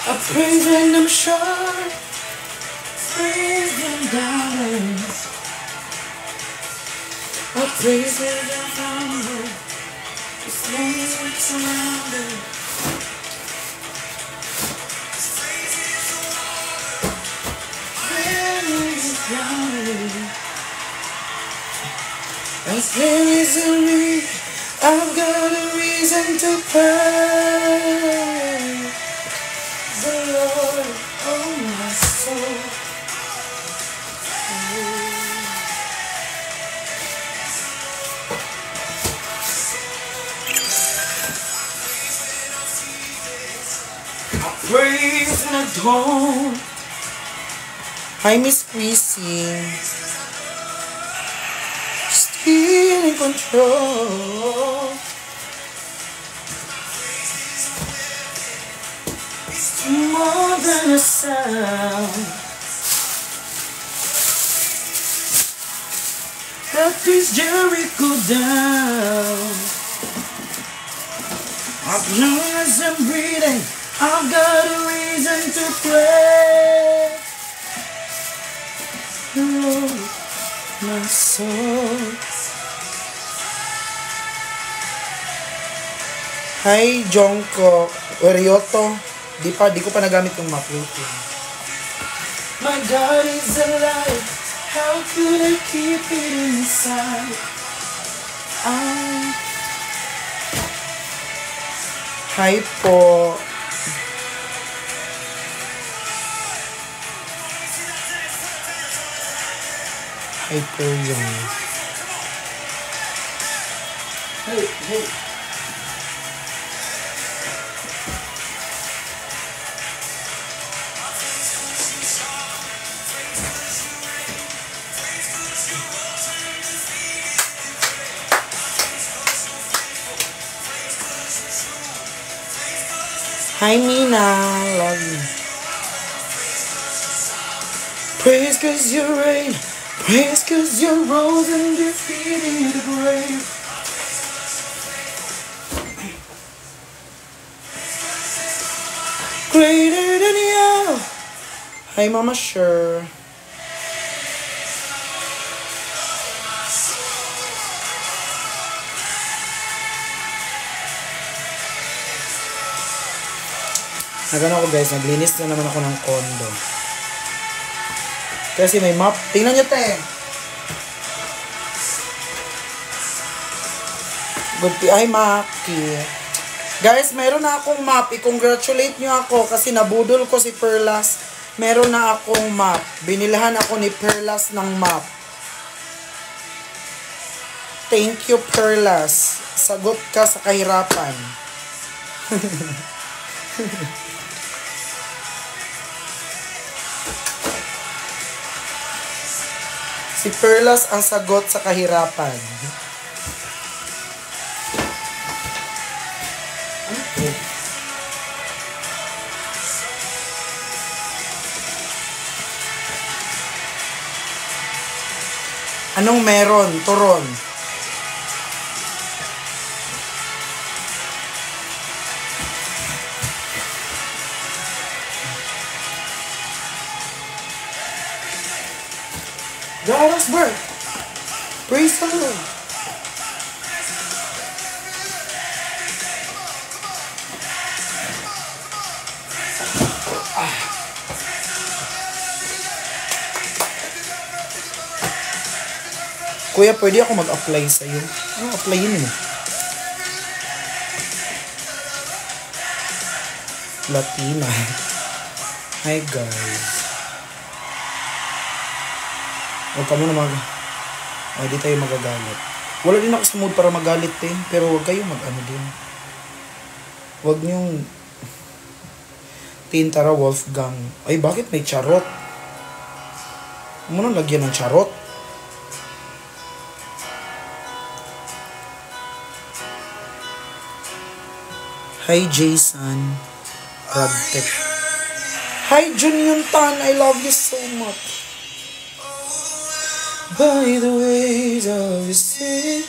I praise when I'm short, praise when doubting. I praise when I'm humble, as long as I'm surrounded. As there is in me, I've got a reason to praise the Lord, oh my soul. I praise and adore. Hi, Miss Chrissy. Still in control. It's more than a sound that brings Jericho down. As long as I'm breathing, I've got a reason to pray. The Lord, my soul. Hi, Jongko. Orioto. Di ko pa nagamit yung map. My God is alive. How could I keep it inside? Hi po. Hi po yung. Hey, hey. Hi, Mina. Love you. Praise cause you reign. Praise cause you rose and defeated the grave. Greater than you. Hi, Mama Sure. Nagano ako guys, naglinis na naman ako ng kondo. Kasi may map. Tingnan nyo te. Good ay Maki. Guys, meron na akong map. I-congratulate nyo ako kasi nabudol ko si Perlas. Meron na akong map. Binilhan ako ni Perlas ng map. Thank you Perlas. Sagot ka sa kahirapan. Si Perlas ang sagot sa kahirapan. Anong meron? Turon. God has birth. Praise the Lord. Kuya, pwede ako mag-apply sa'yo. Ano applyin mo? Latina. Hi guys. Huwag ka muna di tayo magagalit. Wala din ako sa mood para magalit din. Pero huwag kayo mag-ano din. Huwag niyong Tintara Wolfgang. Ay, bakit may charot? Huwag mo nang lagyan ng charot. Hi, Jason. Radtech. Hi, Junior Tan. I love you so much. By the ways of the sea.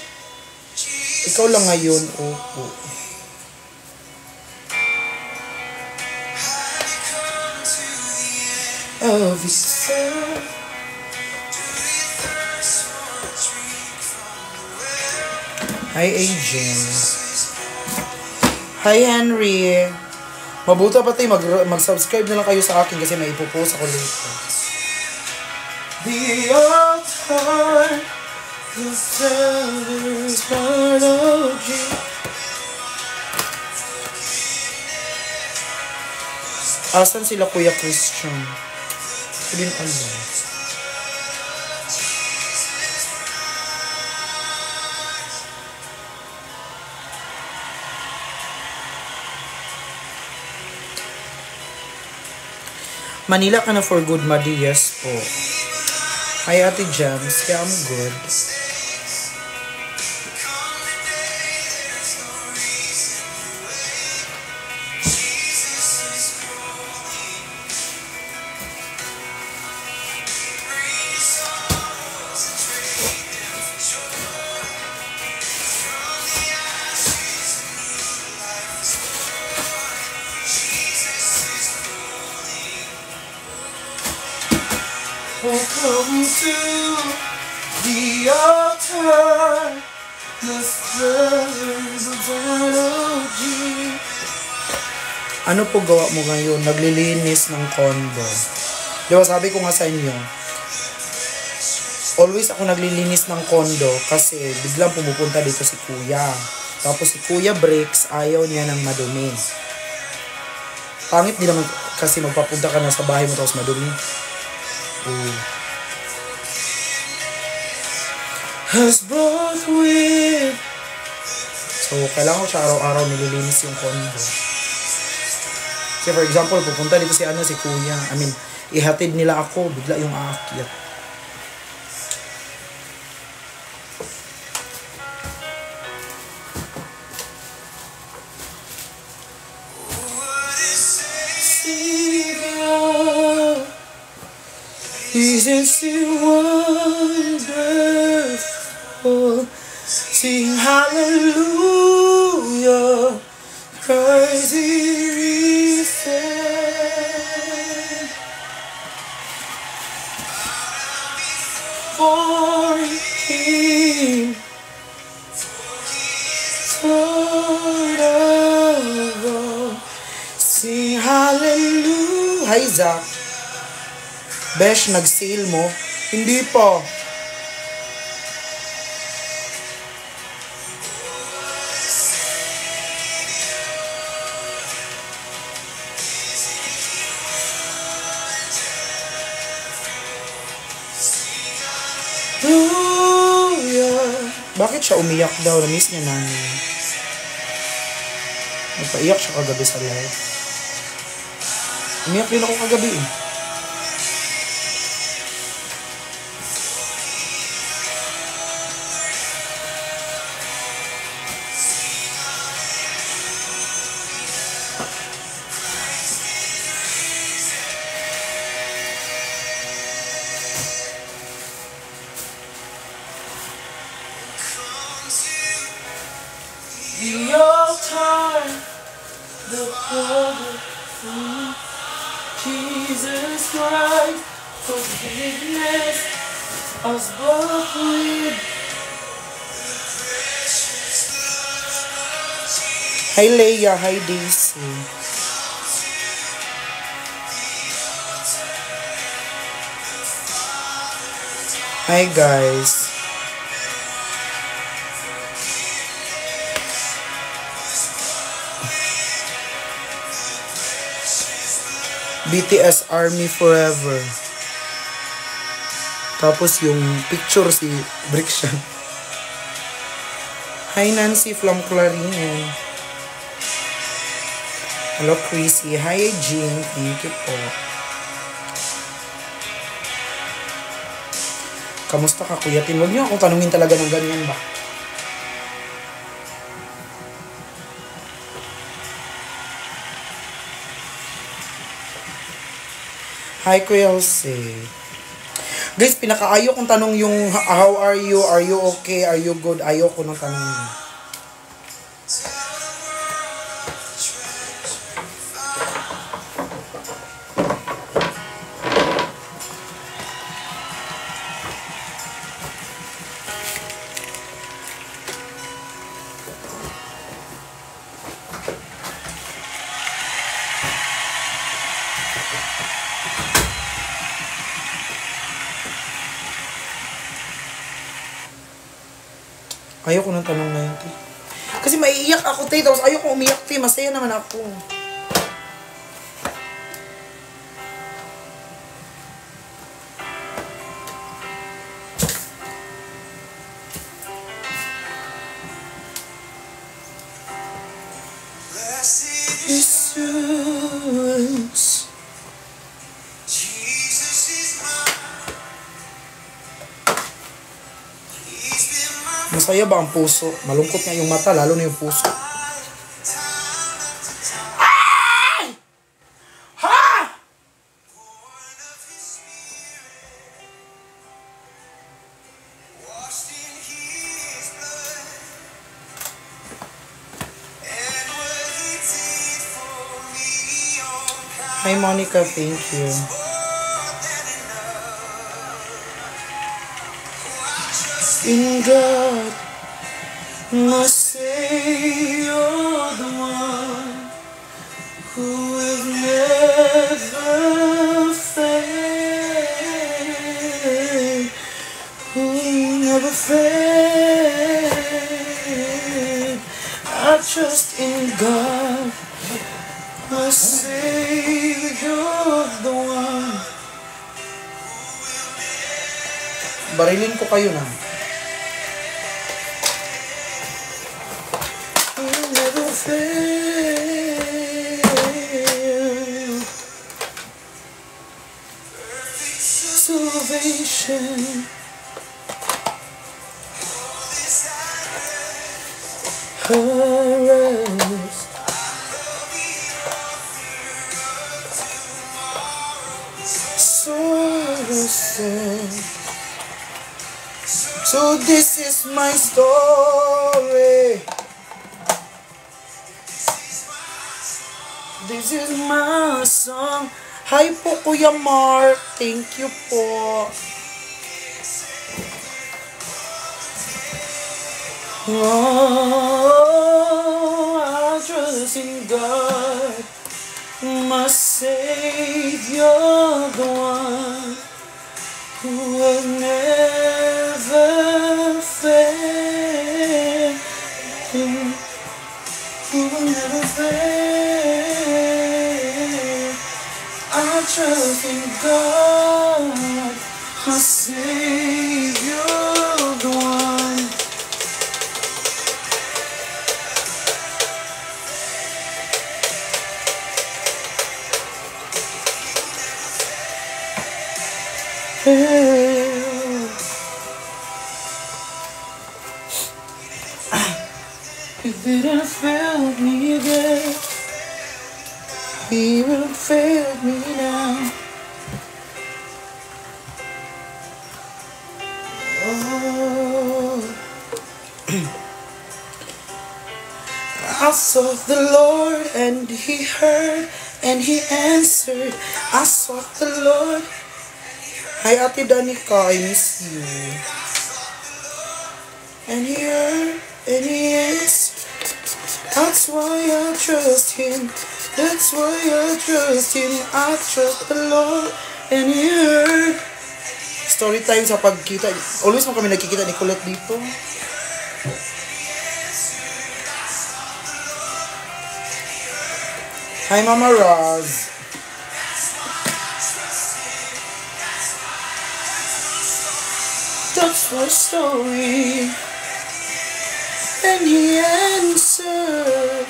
Ikaw lang ngayon, opo. of His Son. Hi, Aging. Hi, Henry. Mabuti pa tayo, mag-subscribe na lang kayo sa akin kasi may ipopost ako later. The altar, the seller's part of Jesus. Asan sila Kuya Christian? Hindi na alam. Manila ka na for good, Madi? Yes po. Hi, Ate Jams. Yeah, I'm good. Welcome to the altar, the brothers of biology. Ano po gawa mo ngayon? Naglilinis ng condo. Di ba sabi ko nga sa inyo, always ako naglilinis ng condo kasi biglang pumupunta dito si Kuya. Tapos si Kuya breaks, ayaw niya ng madumi. Pangit din naman kasi magpapunta ka na sa bahay mo tapos madumi. Has brought with. So, kailangan ko siya araw-araw nililinis yung condo. Kasi for example, pupunta dito si Kuya. Ihatid nila ako, bigla yung aakyat. Isn't still wonderful? Sing hallelujah, Christ is risen. For Him, Lord of all, sing hallelujah. Hi, Zach. Besh, nag-sale mo? Hindi pa. Bakit siya umiyak daw? Na-miss niya namin. Nagpaiyak siya kagabi sa live. Umiyak din ako kagabi eh. The altar, the blood of Jesus Christ, forgiveness us both with. Hi Leia, hi Daisy. Hi guys. BTS Army Forever. Tapos yung picture si Brickshan. Hi Nancy from Clarion. Hello Chrissy. Hi Jean. Thank you po. Kamusta ka Kuya Tin? Huwag niyo akong tanungin talaga ng ganyan ba? Hi, Kuya Jose. Guys, pinakaayo kong tanong yung how are you? Are you okay? Are you good? Ayaw ko nang tanong yun. Ayoko ng tanong na yun, te. Kasi maiiyak ako, te. Tapos ayoko umiyak, te. Masaya naman ako. Jesus. Masaya ba ang puso? Malungkot nga yung mata, lalo na yung puso. Ay! Ha! Hi Monica, thank you. In God, my Savior, the one who will never fail, who will never fail. I trust in God, my Savior, the one. Barilin ko kayo na. Salvation, her rest. So this is my story. This is my song. Hi po, Kuya Mark. Thank you po. Oh, I trust in God, my Savior, the one who will never fail, who will never fail. I trust in God, my Savior, the one. You didn't fail me then, He will fail me now. Oh, I sought the Lord and He heard and He answered. I sought the Lord. Hi Ate Danica, I miss you. And He heard and He answered. That's why I trust Him. That's why I trust Him. I trust the Lord and He heard. Story time sa pagkita. Always mo kami nagkikita ni Colette dito. Hi Mama Roz. That's my story. And He answered.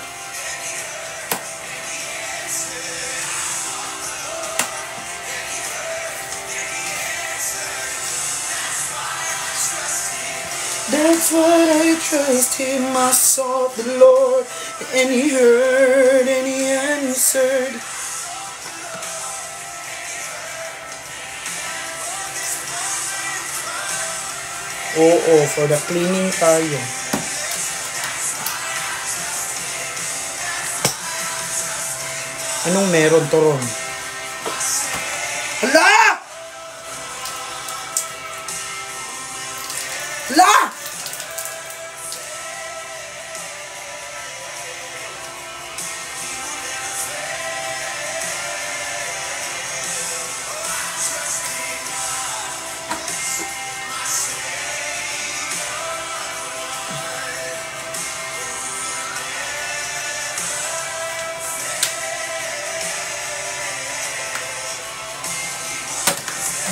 That's why I trust Him. I sought the Lord and He heard and He answered. Oo, for the cleaning tayo. Anong meron to ron? Hala! Hala!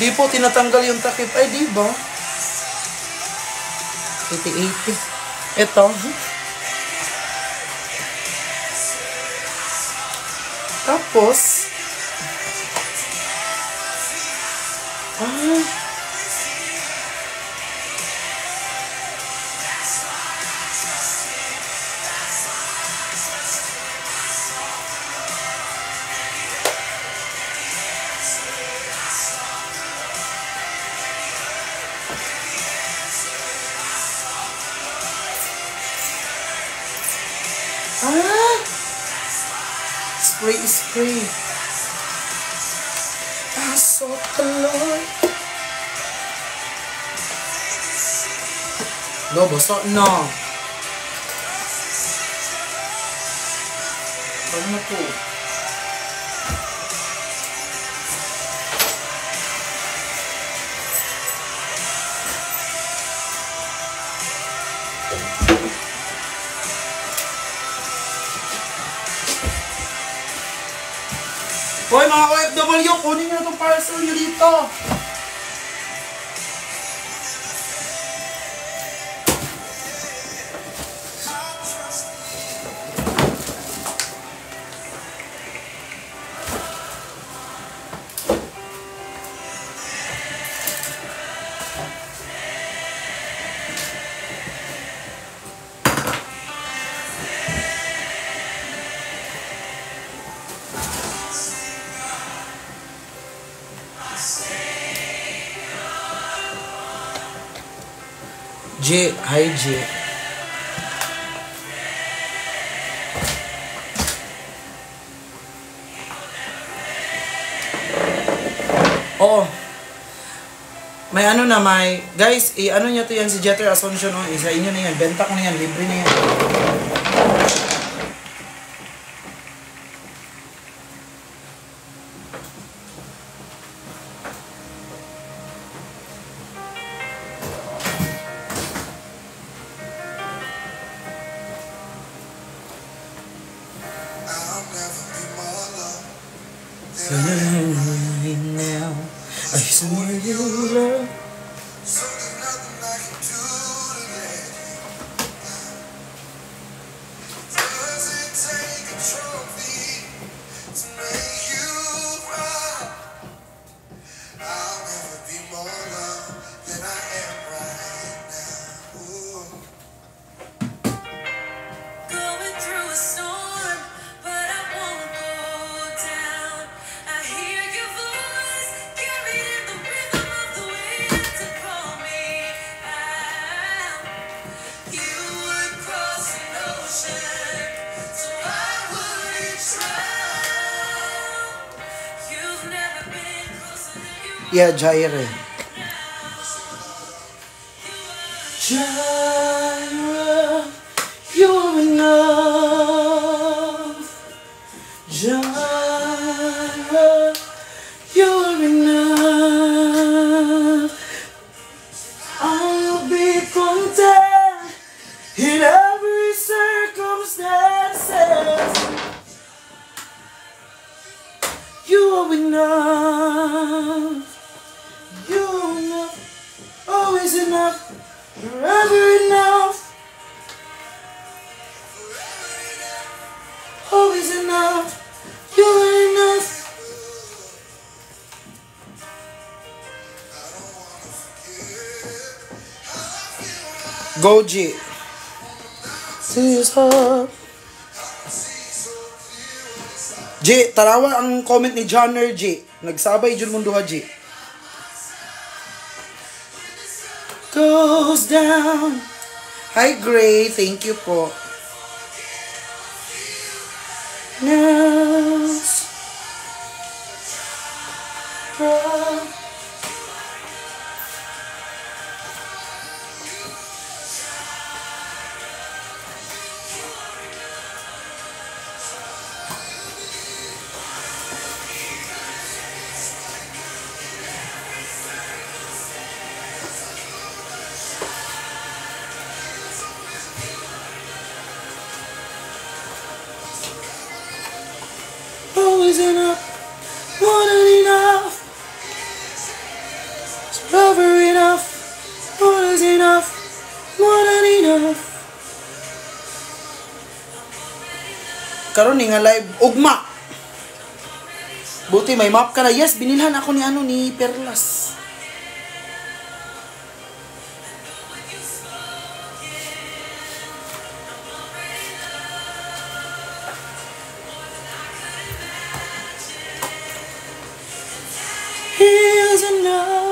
Di po tinatanggal yung takip. Ay, di ba? 80-80. Ito. Tapos, spray. I sought the Lord. No, basta na. Ano na po? Hoy mga OFW, kunin nyo na itong parcel nyo dito. J, hi J. Oh. May ano na, may guys, ano nyo to yan si Jeter Asuncion, oh, isa inyo na yan, benta ko na yan, libre na yan. Now, I swear you love. So there's nothing I can do to let you. Does it take a trophy to make you proud? I'll never be more loved than I am right now. Ooh. Going through a storm, but I won't go down. I hear your voice carried in the rhythm of the wind to call me out. You would cross an ocean, so I wouldn't drown. You've never been closer than you are. Yeah, Jaire. Jaire, you're enough. Jaire, you're enough. I'll be content in every circumstance. You are enough. You're enough. Always enough. Forever enough. Always enough. You're enough. Go G. G, tarawa ang comment ni Johnner G. Nagsabay dyan mong duha G. Goes down. Hi Gray, thank you po. Now. Always enough, more than enough. Never enough. More is enough. More than enough. Karon ni nga live ugma. Buti may map ka na. Yes, binilhan ako ni Perlas. Here's enough.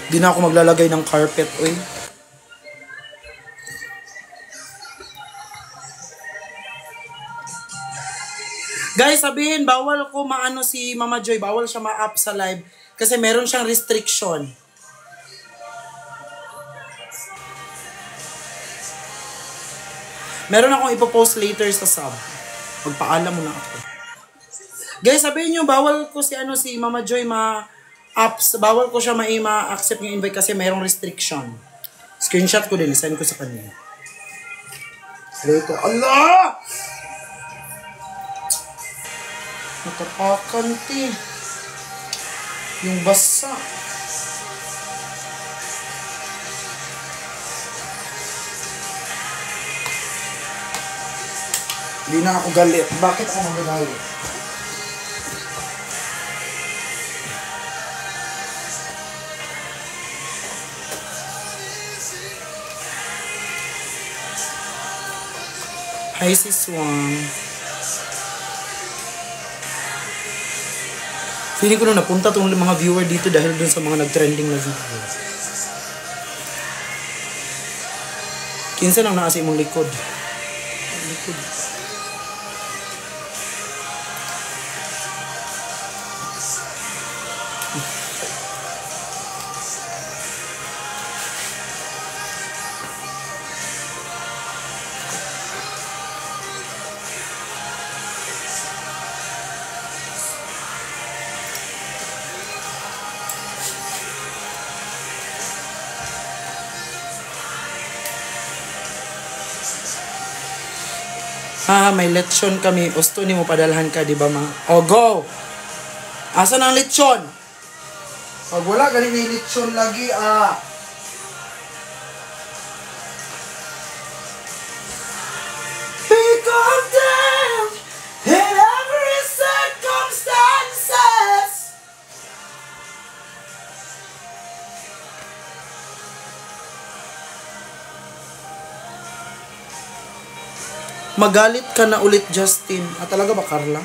Di na ako maglalagay ng carpet, oy. Guys, sabihin, bawal ko maano si Mama Joy. Bawal siya ma-up sa live. Kasi meron siyang restriction. Meron akong ipopost later sa sub. Magpaalam mo na ako. Guys, sabihin nyo, bawal ko si Mama Joy ma-ups. Bawal ko siya ma-accept yung invite kasi mayroong restriction. Screenshot ko din. Send ko sa kanya. Later. Allah! Natapakan, ti. Yung basa. Hindi na ako galit. Bakit ako magagalit? Hi, Sis Wang. Feeling ko na napunta itong mga viewer dito dahil dun sa mga nag-trending na video. Kinsa lang naasi mong likod. Likod. May lechon kami. Gusto ni mo padalhan ka, di ba ma? O, go! Asan ang lechon? Pag wala, galing na yung lechon lagi, Pick up them in every circumstances. Magalit ka na ulit, Justin. Talaga ba, Carla?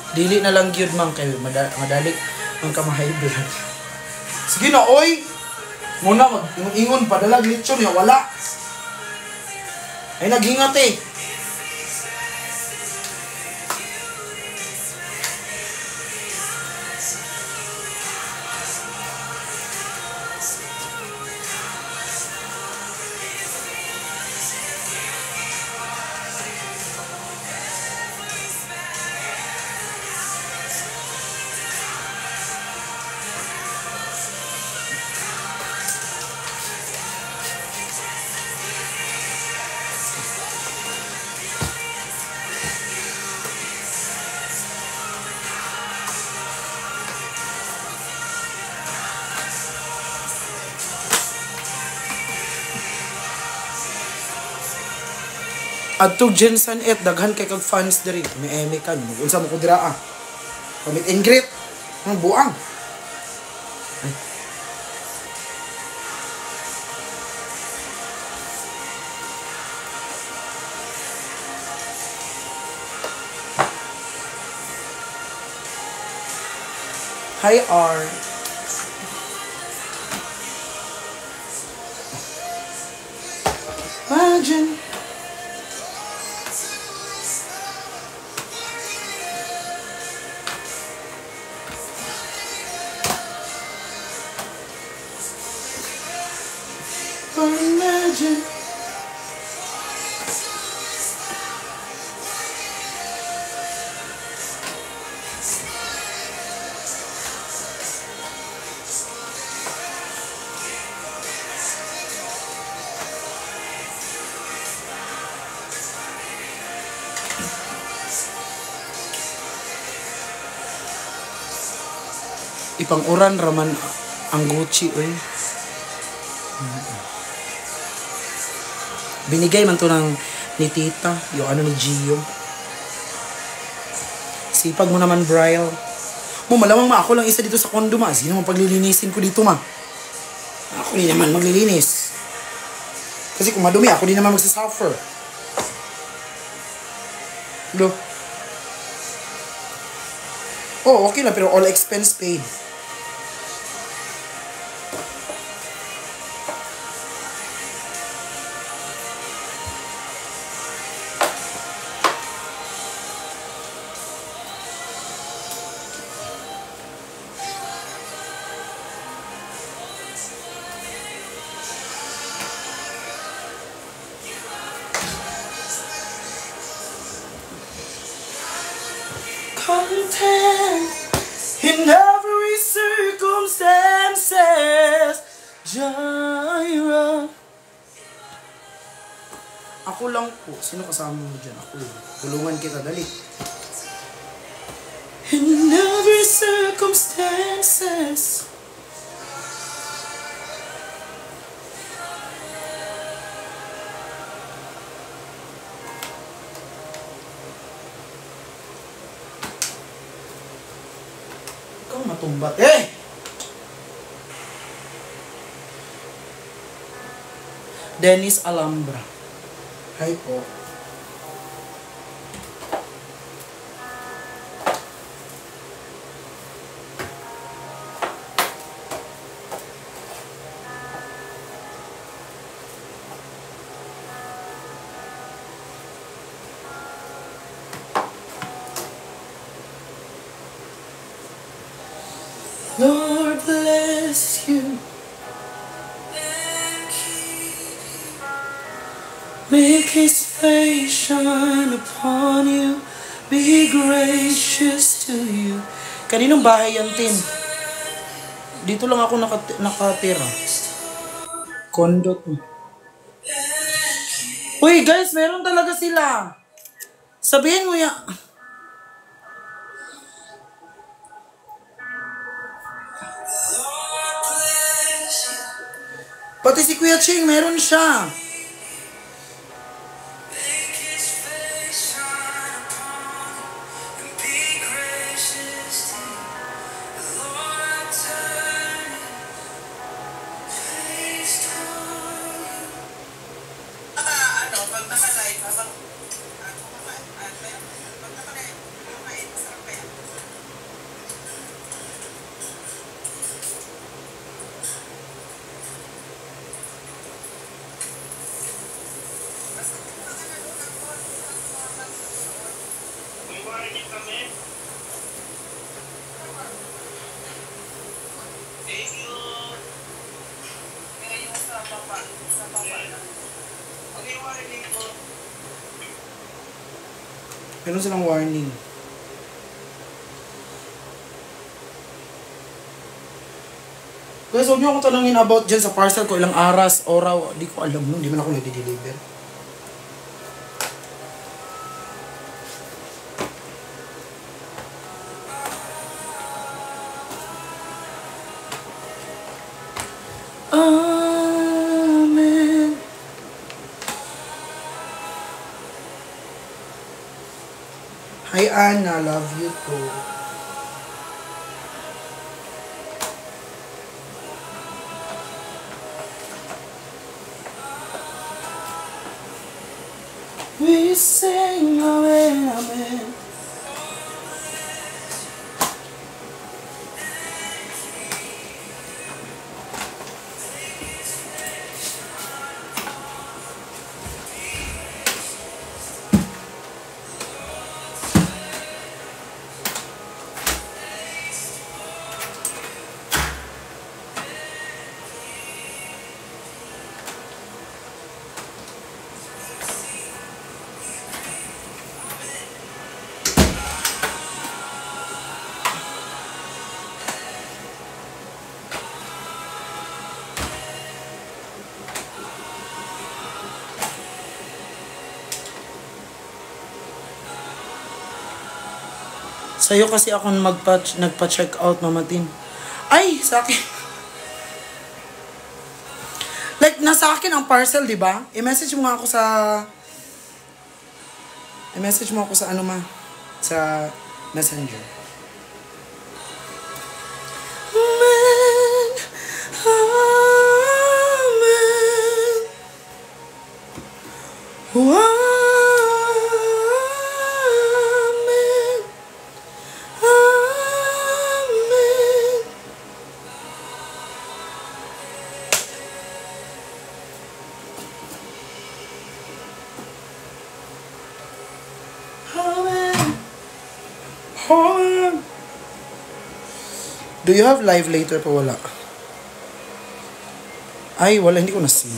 Dili na lang gyud man kay madali ang kamahay blood. Sige na oy. Muna mag-ingon padala lechon ya wala. Ay naghingat eh. Adtog Jensen et daghan kay kag fans diri. May eme kan. Unsa mo ko dira Pamit and greet. Ang buang. Hi R. imagine. Imagine. Ipang-uran raman ang Gucci, oy. Binigay man to ng ni tita, yung ano ni Gio. Sipag mo naman, Brian. Mo, malamang ako lang isa dito sa kondo, ma. Sino mo paglilinisin ko dito, ma? Ako din naman maglilinis. Kasi kung madumi, ako din naman magsasuffer. Look. Oh, okay lang, pero all expense paid. Content in every circumstances, Jaira. Ako lang po. Sino kasama mo dyan? Ako lang. Tulungan kita, dali. In every circumstances. Ikaw matumbat. Dennis Alhambra. Hi po. Lord bless you. Make His face shine upon you. Be gracious to you. Kaninong bahay yan, Tin? Dito lang ako nakatira. Condo to. Uy, guys, meron talaga sila. Sabihin mo ya. Pati si Kuya Ching, meron siya. Meron silang warning. Guys, huwag niyo akong tanungin about dyan sa parcel ko. Ilang aras, oraw. Di ko alam nun. Di man ako nag-deliver. Amen. Hi, Anna. Love you too. We sing amen, amen. Sa'yo kasi ako nagpa-check out, Mamatin. Ay, sa akin. Like, nasa akin ang parcel, di ba? I-message mo nga ako sa... I-message mo ako sa ano ma? Sa Messenger. Amen. Amen. Amen. Do you have live later pa wala? Ay, wala. Hindi ko na-see.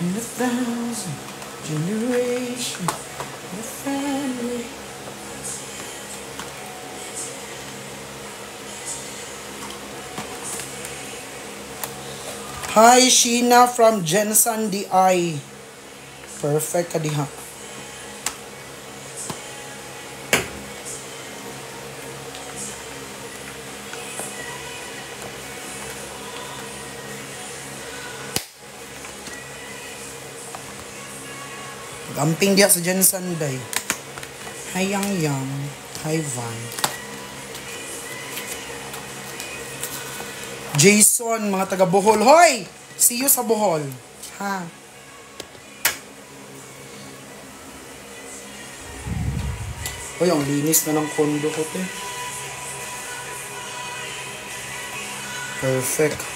In a thousand generation of family. Hi, Sheena from Jensen DI. Perfect ka diha. Amping diya sa Jensen Day. Hi, Yang. Hi, Van. Jason, mga taga Bohol. Hoy! See you sa Bohol. Ha? Hoy, ang linis na ng kondo ko, te. Perfect.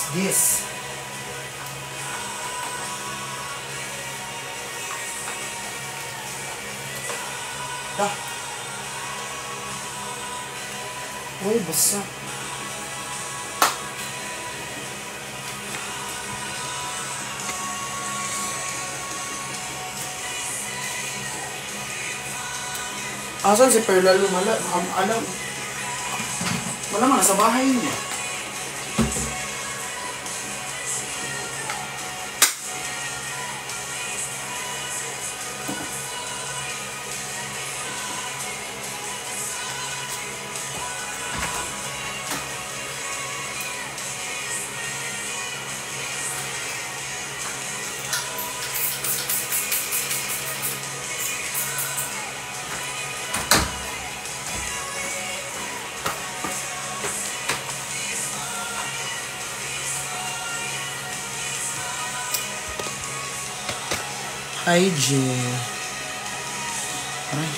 This. Ah. Uy, basa. Asan si Perla lumala? Alam. Wala man, nasa bahay niya. Hi, Jill. Ay.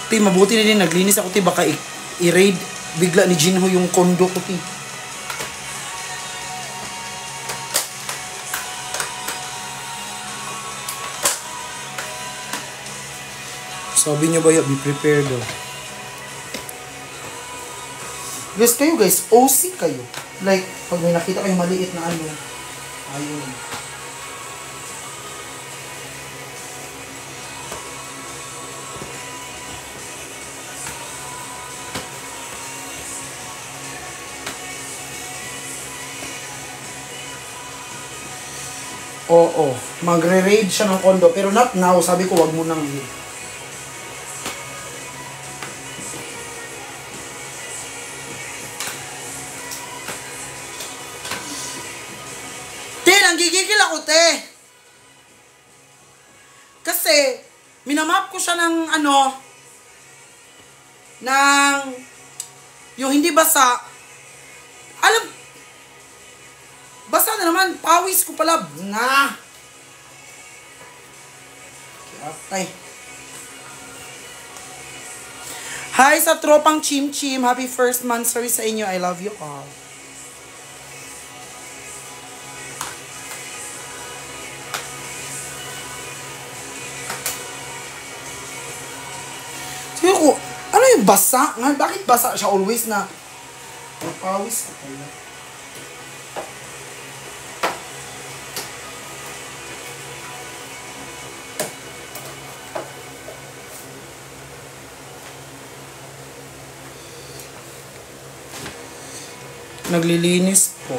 Ti, mabuti na din. Naglinis ako, ti. Baka i-raid bigla ni Jinho yung kondo ko, ti. Sabi niyo ba yun, be prepared oh. Guys, kayo guys, OC kayo. Like, pag may nakita kayo maliit na ano, ayun. Oo, magre-raid siya ng kondo, pero not now, sabi ko wag mo nang nanggigigil ako, te. Kasi, minamap ko siya ng, ano, ng, yung hindi basa, Alam, basta na naman, pawis ko pala. Nga. Okay. Hi sa tropang Chim Chim. Happy first monthsary sa inyo. I love you all. Sige ko, ano yung basa? Bakit basa siya always na pawis ko pala? Naglilinis po.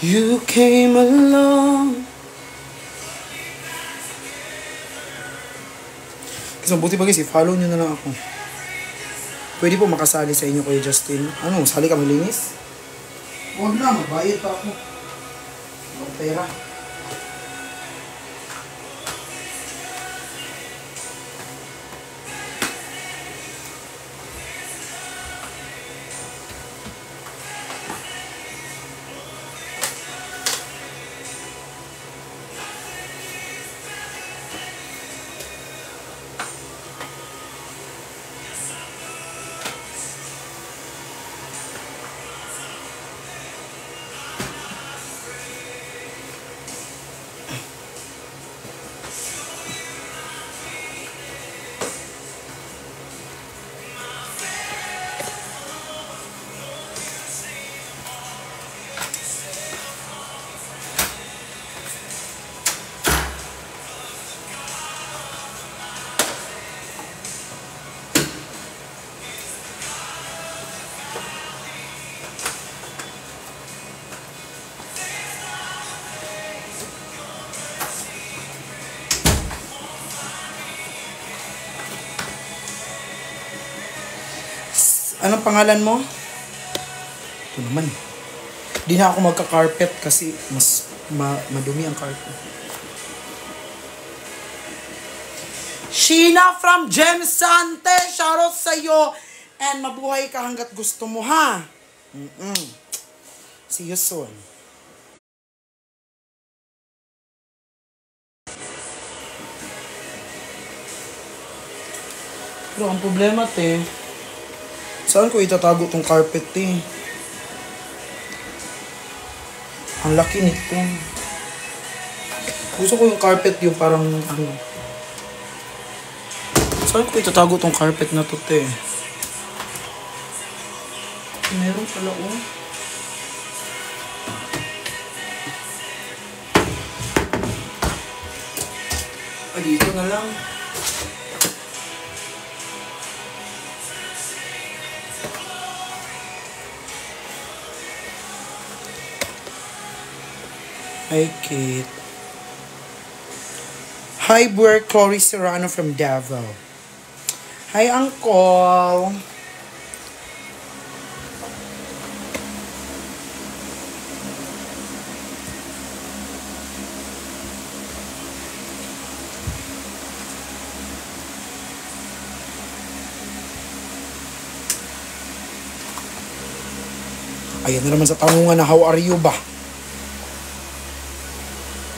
You came along. Kasi buti pa guys, i-follow nyo na lang ako. Pwede po makasali sa inyo Kuya Justin. Ano, sali kami linis? Huwag na, magbayad pa ako. Huwag pera. Anong pangalan mo? Ito naman. Di na ako magka-carpet kasi mas madumi ang carpet. Sheena from Gem Sante. Shoutout sa'yo. And mabuhay ka hanggat gusto mo, ha? See you soon. Pero ang problema, te, saan ko itatago tong carpet, eh? Ang laki nito. Gusto ko yung carpet yung parang ano. Saan ko itatago tong carpet na to, te? Meron pala, oh. Dito na lang. Hi, Kate. Hi, Buer Chloe Serrano from Davao. Hi, Uncle. Ayan na naman sa tanungan na how are you ba?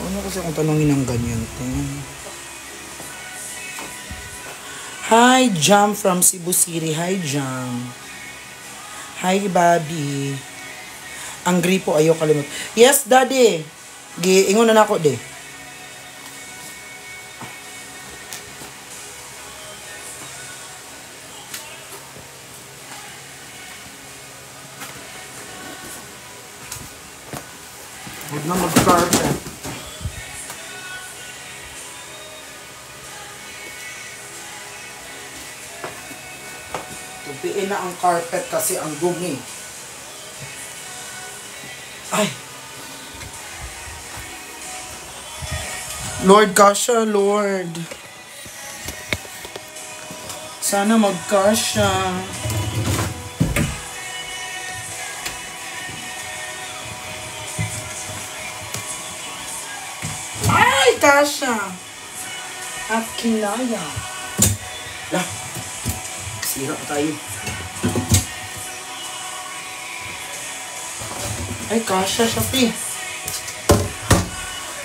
Ano kasi akong tanongin ng ganyan? Hi, Jam from Cebu City. Hi, Jam. Hi, Bobby. Ang gripo, ayaw kalimut. Yes, Daddy. Ingon na ako, de. Huwag na mag-carpet. Tupiin na ang carpet kasi ang dumi. Ay, Lord, kasha, Lord. Sana magkasya. Ay, kasha. At kinaya. Lah, sira pa tayo. Ay, kasha siya, pi.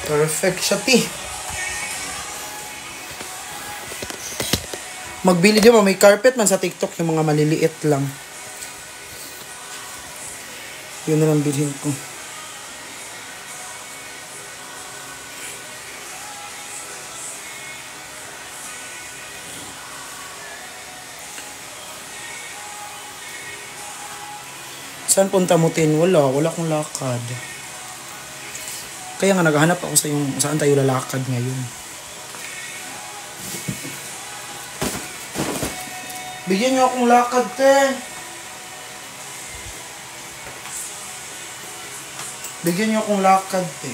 Perfect siya, pi. Magbili di ba, may carpet man sa TikTok, yung mga maliliit lang. Yun na lang bilhin ko. Saan punta mo, Tin? Wala akong lakad. Kaya nga naghahanap ako sa yung saan tayo lalakad ngayon. Bigyan niyo akong lakad, te. Bigyan niyo akong lakad, te.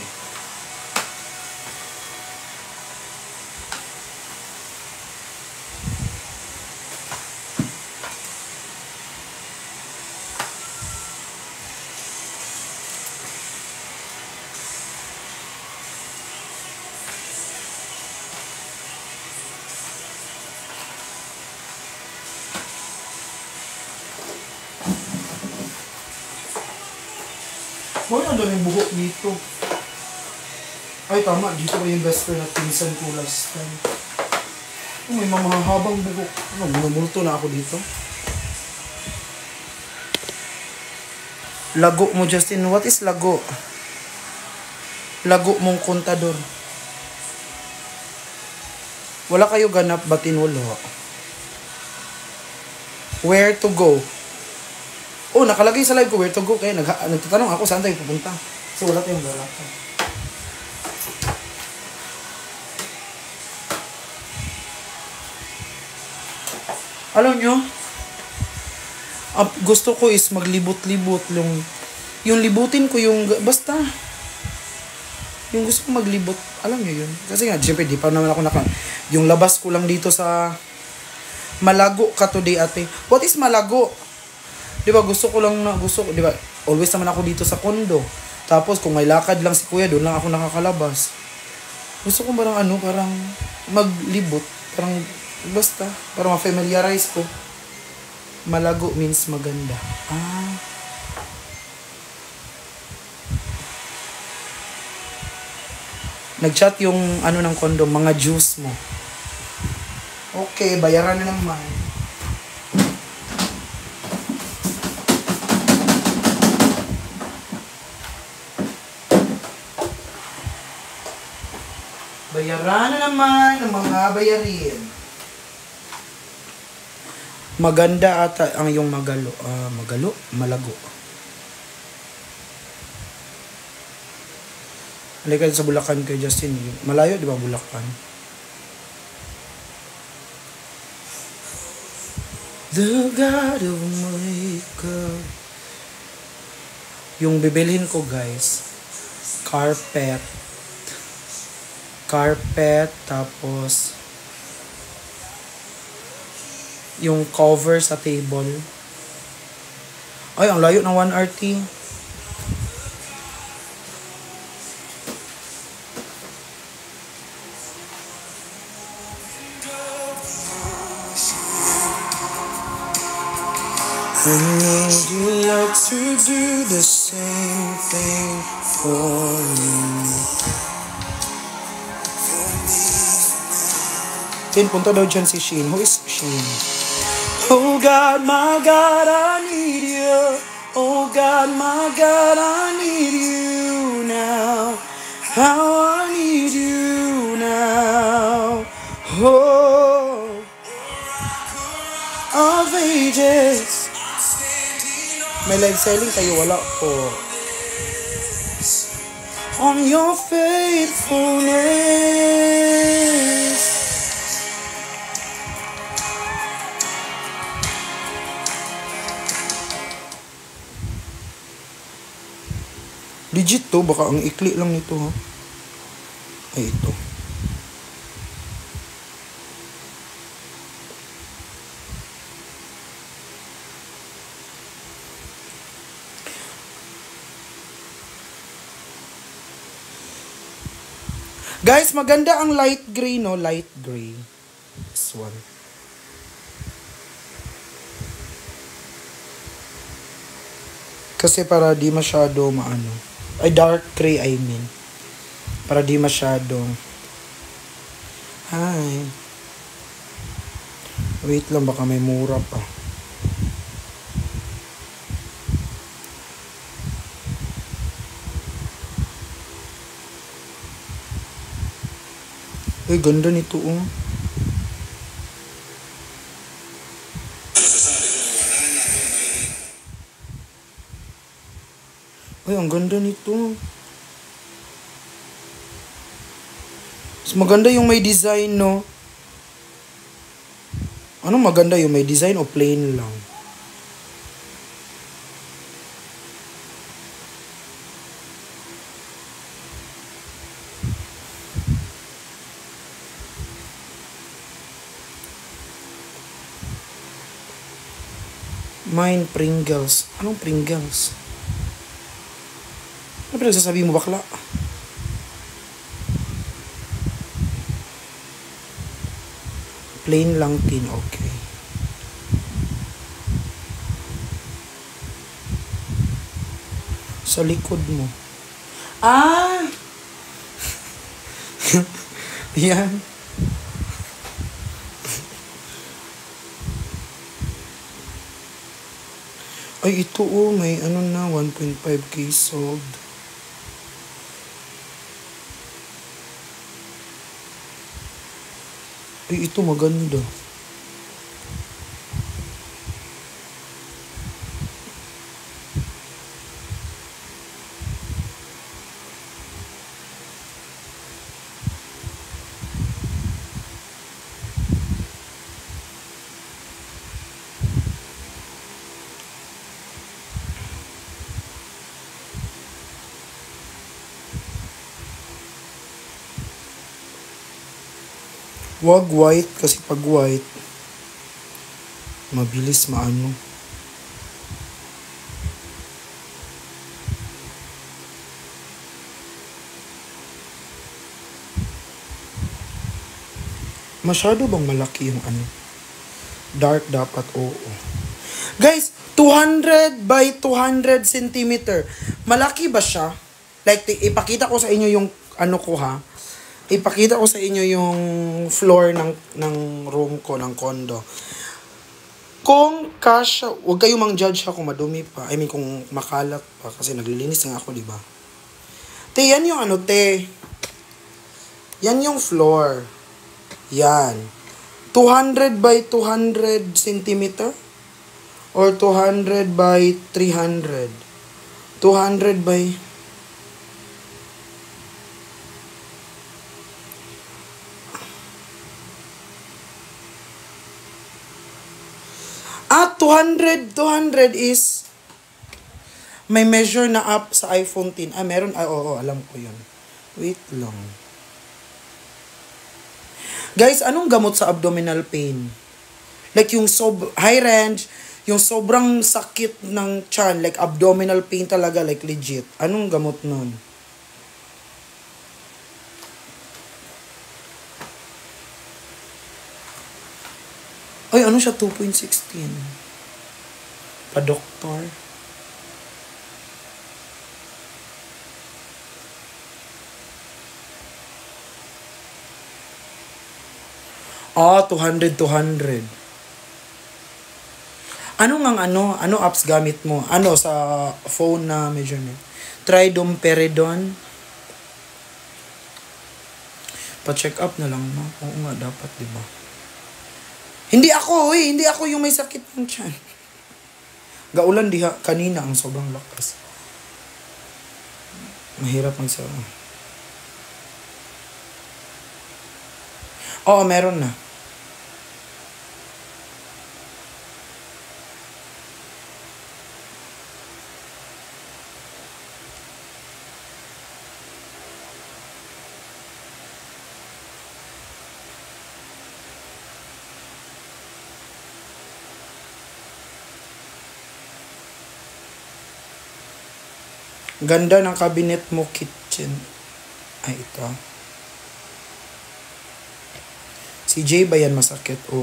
Hoy, ang daming buhok dito. Ay, tama. Dito ko yung best friend at pinsan ko last time. Oh, may mamahabang buhok. Ano, multo na ako dito. Lago mo, Justin. What is lago? Lago mong kontador. Wala kayo ganap, batin wala. Where to go? Oh, nakalagay sa live ko where to go. Kaya nagtatanong ako saan tayo pupunta. So wala tayong lalakad. Alam nyo, gusto ko is maglibot-libot. Yung libutin ko yung, basta, yung gusto ko maglibot. Alam nyo yun. Kasi nga, syempre, di pa naman ako yung labas ko lang dito sa Malago ka today, ate. What is Malago? Di ba, di ba, always naman ako dito sa condo. Tapos, kung may lakad lang si kuya, doon lang ako nakakalabas. Gusto ko parang maglibot. Parang, basta, para ma-familiarize ko. Malago means maganda. Nag-chat yung ng condo, mga juice mo. Okay, bayaran na naman. Bayaran na naman ang mga bayarin. Maganda ata ang yung Malago. Halika sa Bulacan kay Justin. Malayo, di ba Bulacan? The God of my God. Yung bibilhin ko, guys, carpet, tapos yung cover sa table. Ay, ang layo ng 1RT. I know you like to do the same thing for me. Tin, punta daw dyan si Sheen. Who is Sheen? Oh God, my God, I need you. Oh God, my God, I need you now. How I need you now. Oh, of ages. May live selling kayo, wala po. On your faithfulness. Legit to, baka ang ikli lang nito, ha? Ay, ito. Guys, maganda ang light gray, no? Light gray. This one. Kasi para di masyado maano. Ay, dark gray, I mean. Para di masyadong. Hi. Wait lang, baka may mura pa. Ay, ganda nito, oh. Ay, ang ganda nito. Mas maganda yung may design, no? Ano maganda yung may design o plain lang? Mine Pringles. Anong Pringles? Ano pinagsasabi mo, bakla? Plain lang tin, okay. Sa likod mo. Ah! Yan. Ay, ito oh, may ano na, 1.5k sold. Ay, ito maganda. Wag white kasi pag white, mabilis maano. Masyado bang malaki yung ano? Dark dapat, oo. Guys, 200 by 200 centimeter. Malaki ba siya? Like, ipakita ko sa inyo yung ano ko ha. Ipakita ko sa inyo yung floor ng room ko, ng condo. Kung kasha, huwag kayong mang-judge ha kung madumi pa. I mean, kung makalat pa. Kasi naglilinis nga ako, di ba? Te, yan yung ano, te. Yan yung floor. Yan. 200 by 200 centimeter? Or 200 by 300? 200 by... 200 is may measure na up sa iPhone 10. Meron. Oo, alam ko yun. Wait lang. Guys, anong gamot sa abdominal pain? Like yung high range, yung sobrang sakit ng tiyan, like abdominal pain talaga, like legit. Anong gamot nun? Ay, ano siya? 2.16. Pa-doktor. Ah, 200. Ano apps gamit mo? Ano sa phone na measurement? Tridomperidone. Pa-check up na lang, no? Oo nga, dapat, di ba? Hindi ako yung may sakit ng tiyan. Gaulan diha kanina ang sobrang lakas. Mahirap ang sawa. Oo, meron na. Ganda ng cabinet mo, kitchen. Ay, ito. Si Jay ba yan masakit? Oo.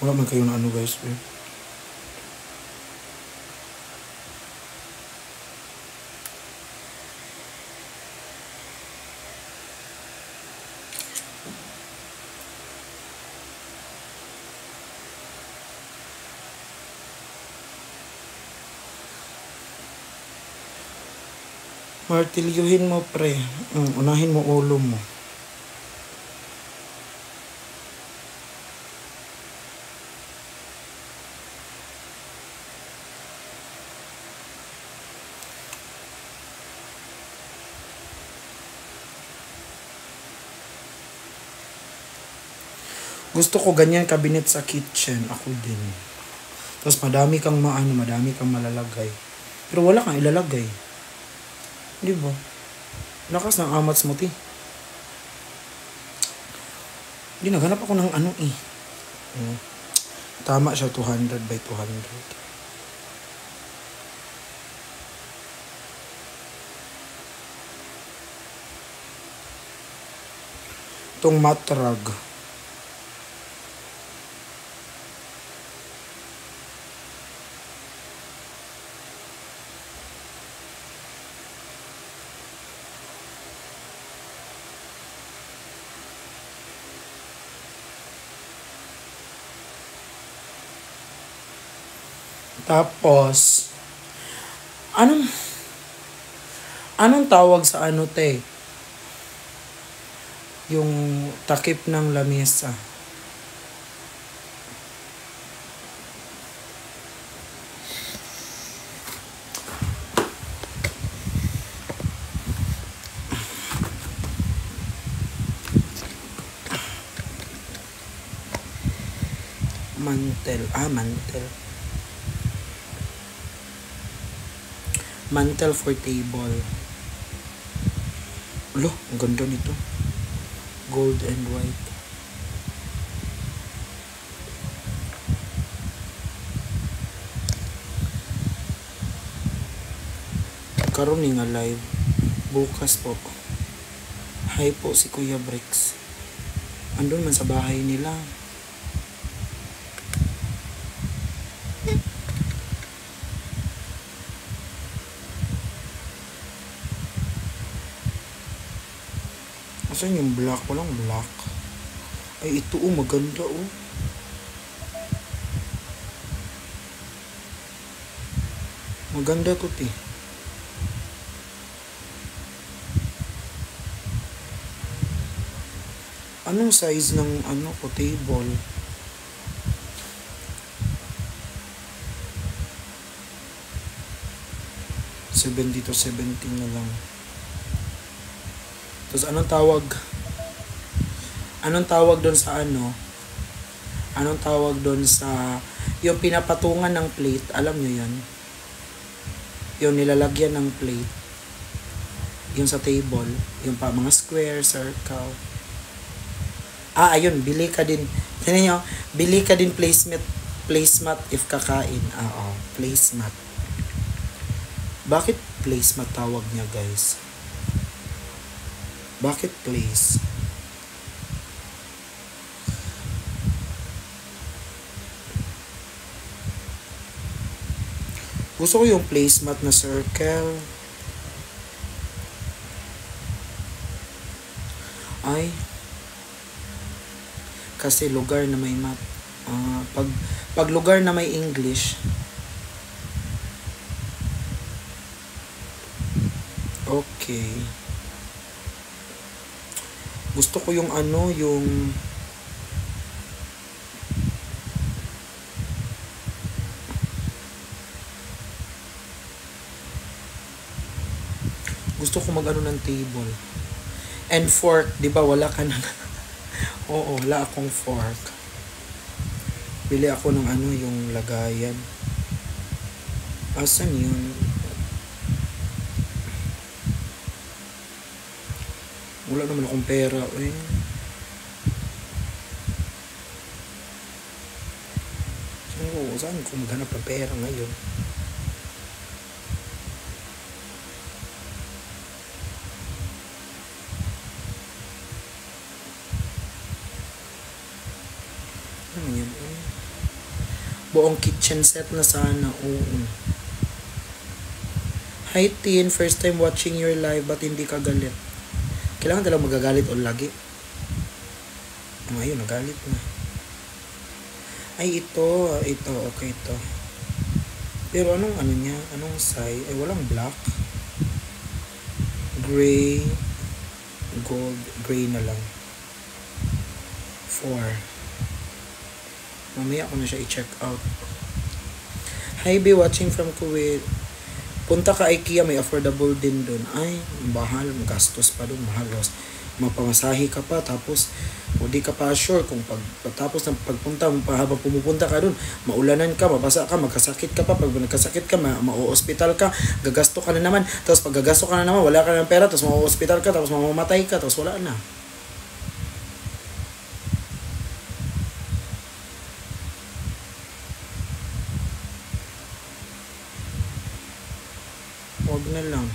Wala man kayo na ano guys. Martilyuhin mo pre. Unahin mo ulo mo. Gusto ko ganyan cabinet sa kitchen. Ako din. Tapos madami kang madami kang malalagay. Pero wala kang ilalagay. Di ba? Lakas ng amats mo, ti. Hindi, naghanap ako ng ano eh. Tama siya, 200 by 200. Itong matrag. Tapos, anong tawag sa ano, te? Yung takip ng lamesa. Mantel. Mantel. Mantel for table. Lo, ang ganda nito. Gold and white. Karon nga live. Bukas po. Hi po si Kuya Bricks. Andun man sa bahay nila. Asan yung black? Walang black. Ay, ito maganda Maganda to, ti. Anong size ng ko table? $70 to $70 na lang. Tapos anong tawag doon sa Anong tawag doon sa yung pinapatungan ng plate, alam nyo yan? Yung nilalagyan ng plate. Yung sa table, yung pa mga square, circle. Ayun, bili ka din. Tingnan nyo, bili ka din placemat if kakain. Placemat. Bakit placemat tawag niya, guys? Bakit place? Gusto ko yung placemat na circle. Kasi lugar na may mat. Pag lugar na may English. Okay. Gusto ko yung gusto ko ng table. And fork, di ba wala ka na? Oo, wala akong fork. Bili ako ng ano, yung lagayan. Asan yun? Wala naman akong pera. Eh. Saan ko maghanap ng pera ngayon? Ano yun? Buong kitchen set na sana. Oo. Hi Tin, first time watching your live but hindi ka galit. Kailangan talagang magagalit o lagi. Ayun, nagalit na. Ay, ito. Okay, ito. Pero anong ano niya? Anong size? Ay, walang black. Gray. Gold. Gray na lang. 4. Mamaya ko na siya i-check out. Hi, be watching from Kuwait. Punta ka IKEA, may affordable din dun. Ay, mahal, gastos pa dun, mahal. Mapamasahe ka pa, tapos o di ka pa sure kung tapos ng pagpunta mo pa, habang pumupunta ka dun, maulanan ka, mabasa ka, magkasakit ka pa, pag nagkasakit ka, ma-hospital ka, gagasto ka na naman, tapos pag gagasto ka na naman, wala ka ng pera, tapos ma-hospital ka, tapos mamamatay ka, tapos wala na. Huwag na lang.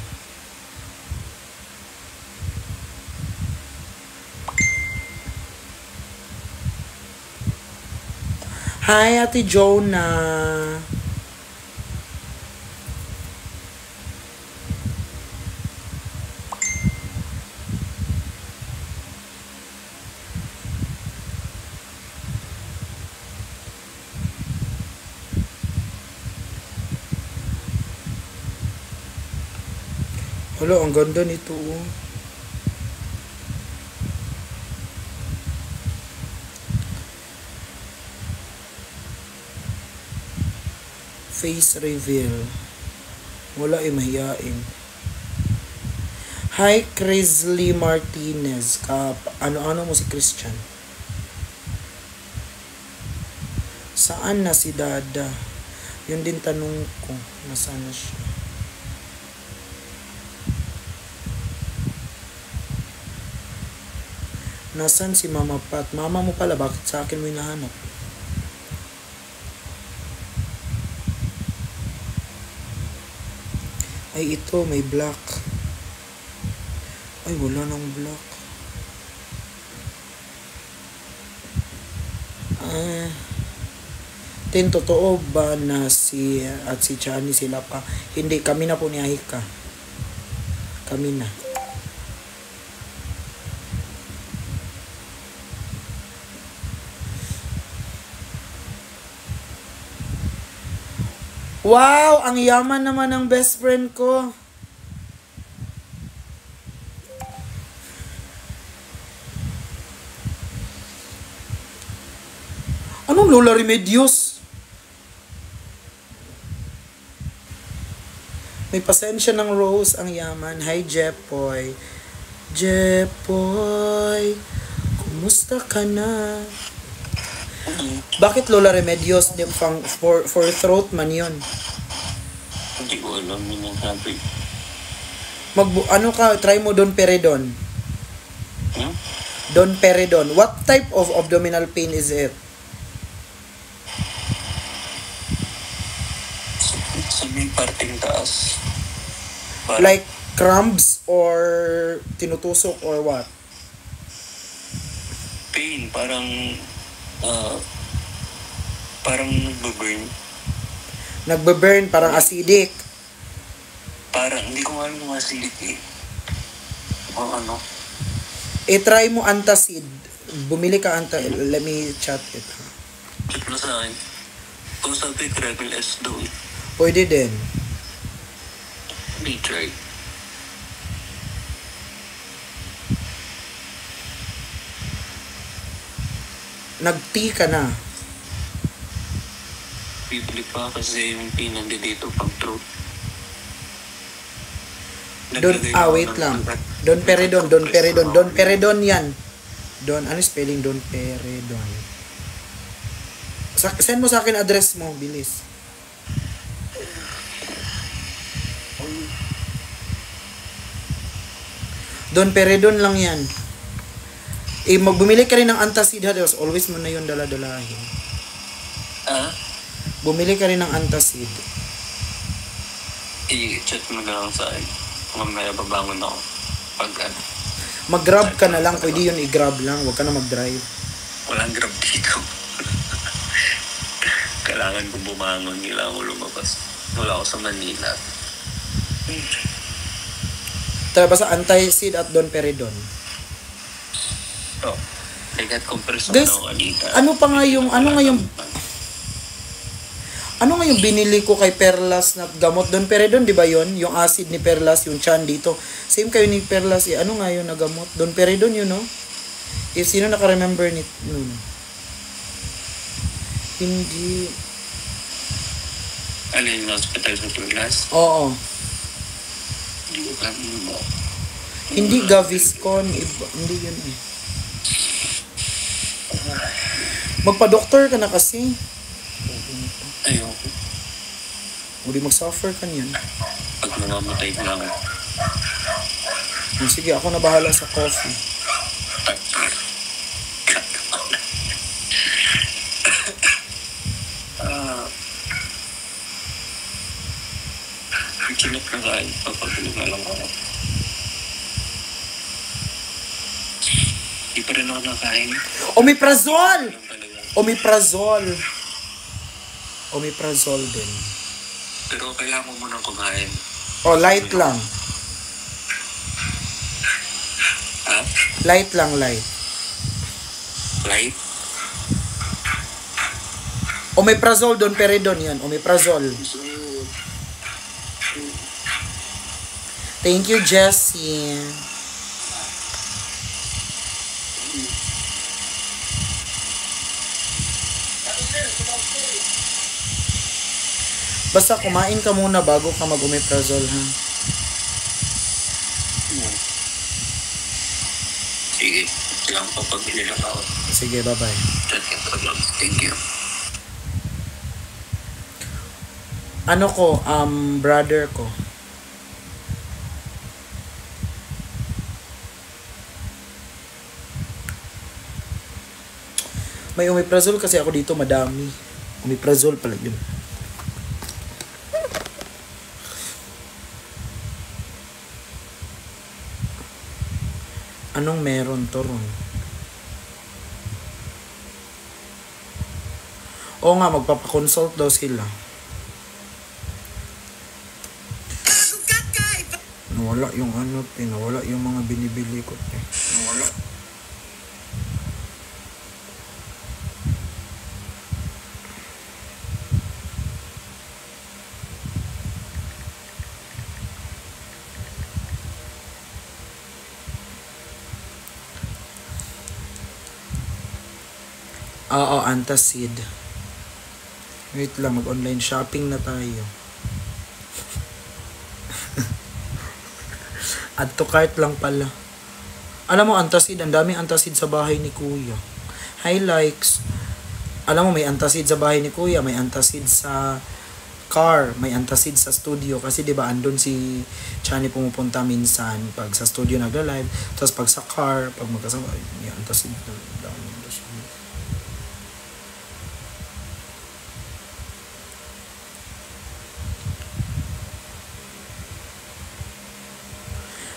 Hi, Ate Jonah. Hala, ang ganda nito. Face reveal. Wala mahiyain. Hi, Crisley Martinez. Ano mo si Christian? Saan na si Dada? Yun din tanong ko. Nasaan na siya? Nasaan si Mama Pat? Mama mo pala, bakit sa akin mo hinahanap? Ay, ito, may black. Ay, wala nang black. Tin, totoo ba na si Chani sila pa? Hindi, kami na po ni Ahika. Kami na. Wow! Ang yaman naman ng best friend ko. Anong Lola Remedios? May pasensya ng Rose, ang yaman. Hi, Jepoy. Jepoy, kumusta ka na? Bakit Lola Remedios? For throat man yun. Hindi ko alam yun ang sabi. Ano ka, try mo Don Peredon. Don Peredon. What type of abdominal pain is it? Sa may parting taas. Like cramps or tinutusok or what? Pain, parang nagbe-burn. Nagbe-burn, parang acidic. Parang, hindi ko alam kung acidic eh. O ano. Try mo antacid. Bumili ka let me chat it. Check mo sa akin. Kung sabi, Treble S daw. Pwede din. May try. Nag-tea ka na. Bibili pa kasi yung pain nandito pag throat. Wait lang. Don Peredon yan. Don, ano spelling Don Peredon? Send mo sa akin address mo, bilis. Don Peredon lang yan. Magbumili ka rin ng antacid ha. Always mo na yun dala-dalahin. Bumili ka rin ng antacid. I-chat mo na lang sa akin. Mamaya babangon ako. Pag ano. Mag-grab ka na lang. Pwede yun i-grab lang. Huwag ka na mag-drive. Walang grab dito. Kailangan ko bumangon. Kailangan ko lumabas. Wala ako sa Manila. Tara ba sa antacid at Don Peredon? Oh. Ligat compress Guys, ako kanina. ano nga yung binili ko kay Perlas na gamot? Don Peredon, di ba yun? Yung acid ni Perlas, yung chan dito. Same kayo ni Perlas. Ano nga yun na gamot? Don Peredon yun, no? If sino naka-remember nun? Hindi. Ano yung hospital sa Perlas? Oo. Hindi ko alam mo. Hindi Gaviscon. Hindi yun eh. Magpa-doktor ka na kasi. Ayoko. Hindi mag-suffer ka niyan. Pag namamatay lang. Sige, ako na bahala sa coffee. Chinap na kain. Papagulog na lang ako. Di pa rin ako nakain. Omeprazole! Lang talaga. Omeprazole din. Pero kailangan mo munang kumain. Light lang. Ha? Light lang, light. Light? Omeprazole, Don Peredon yan. Omeprazole. Thank you, Jessie. Basta kumain ka muna bago ka mag-omeprazole, ha? Sige. Kailangan papagili lang ako. Sige, bye-bye. Thank you. Ano ko, brother ko. May omeprazole kasi ako dito, madami. Omeprazole pala yun. Anong meron to ron? Oo nga, magpapakonsult daw sila. Nawala yung nawala yung mga binibili ko. Nawala. Oo, antacid. Wait lang, mag-online shopping na tayo. Add to cart lang pala. Alam mo, antacid. Ang daming antacid sa bahay ni Kuya. Hi, likes. Alam mo, may antacid sa bahay ni Kuya. May antacid sa car. May antacid sa studio. Kasi diba, andun si Chani pumupunta minsan. Pag sa studio nagla-live. Tapos pag sa car, pag magkasama, may antacid na.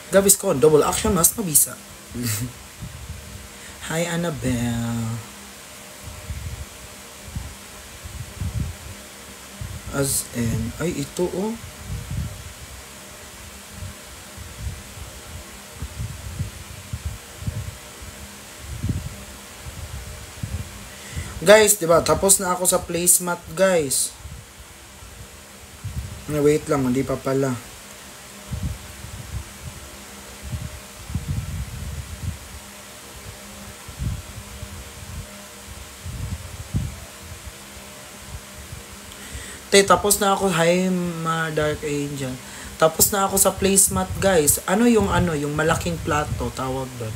Gaviscon, double action, mas mabisa. Hi, Annabelle. As in, ay, ito, oh. Guys, diba, tapos na ako sa placemat, guys. Wait lang, hindi pa pala. Tapos na ako, hi, Dark Angel. Tapos na ako sa placemat, guys. Yung malaking plato, tawag doon.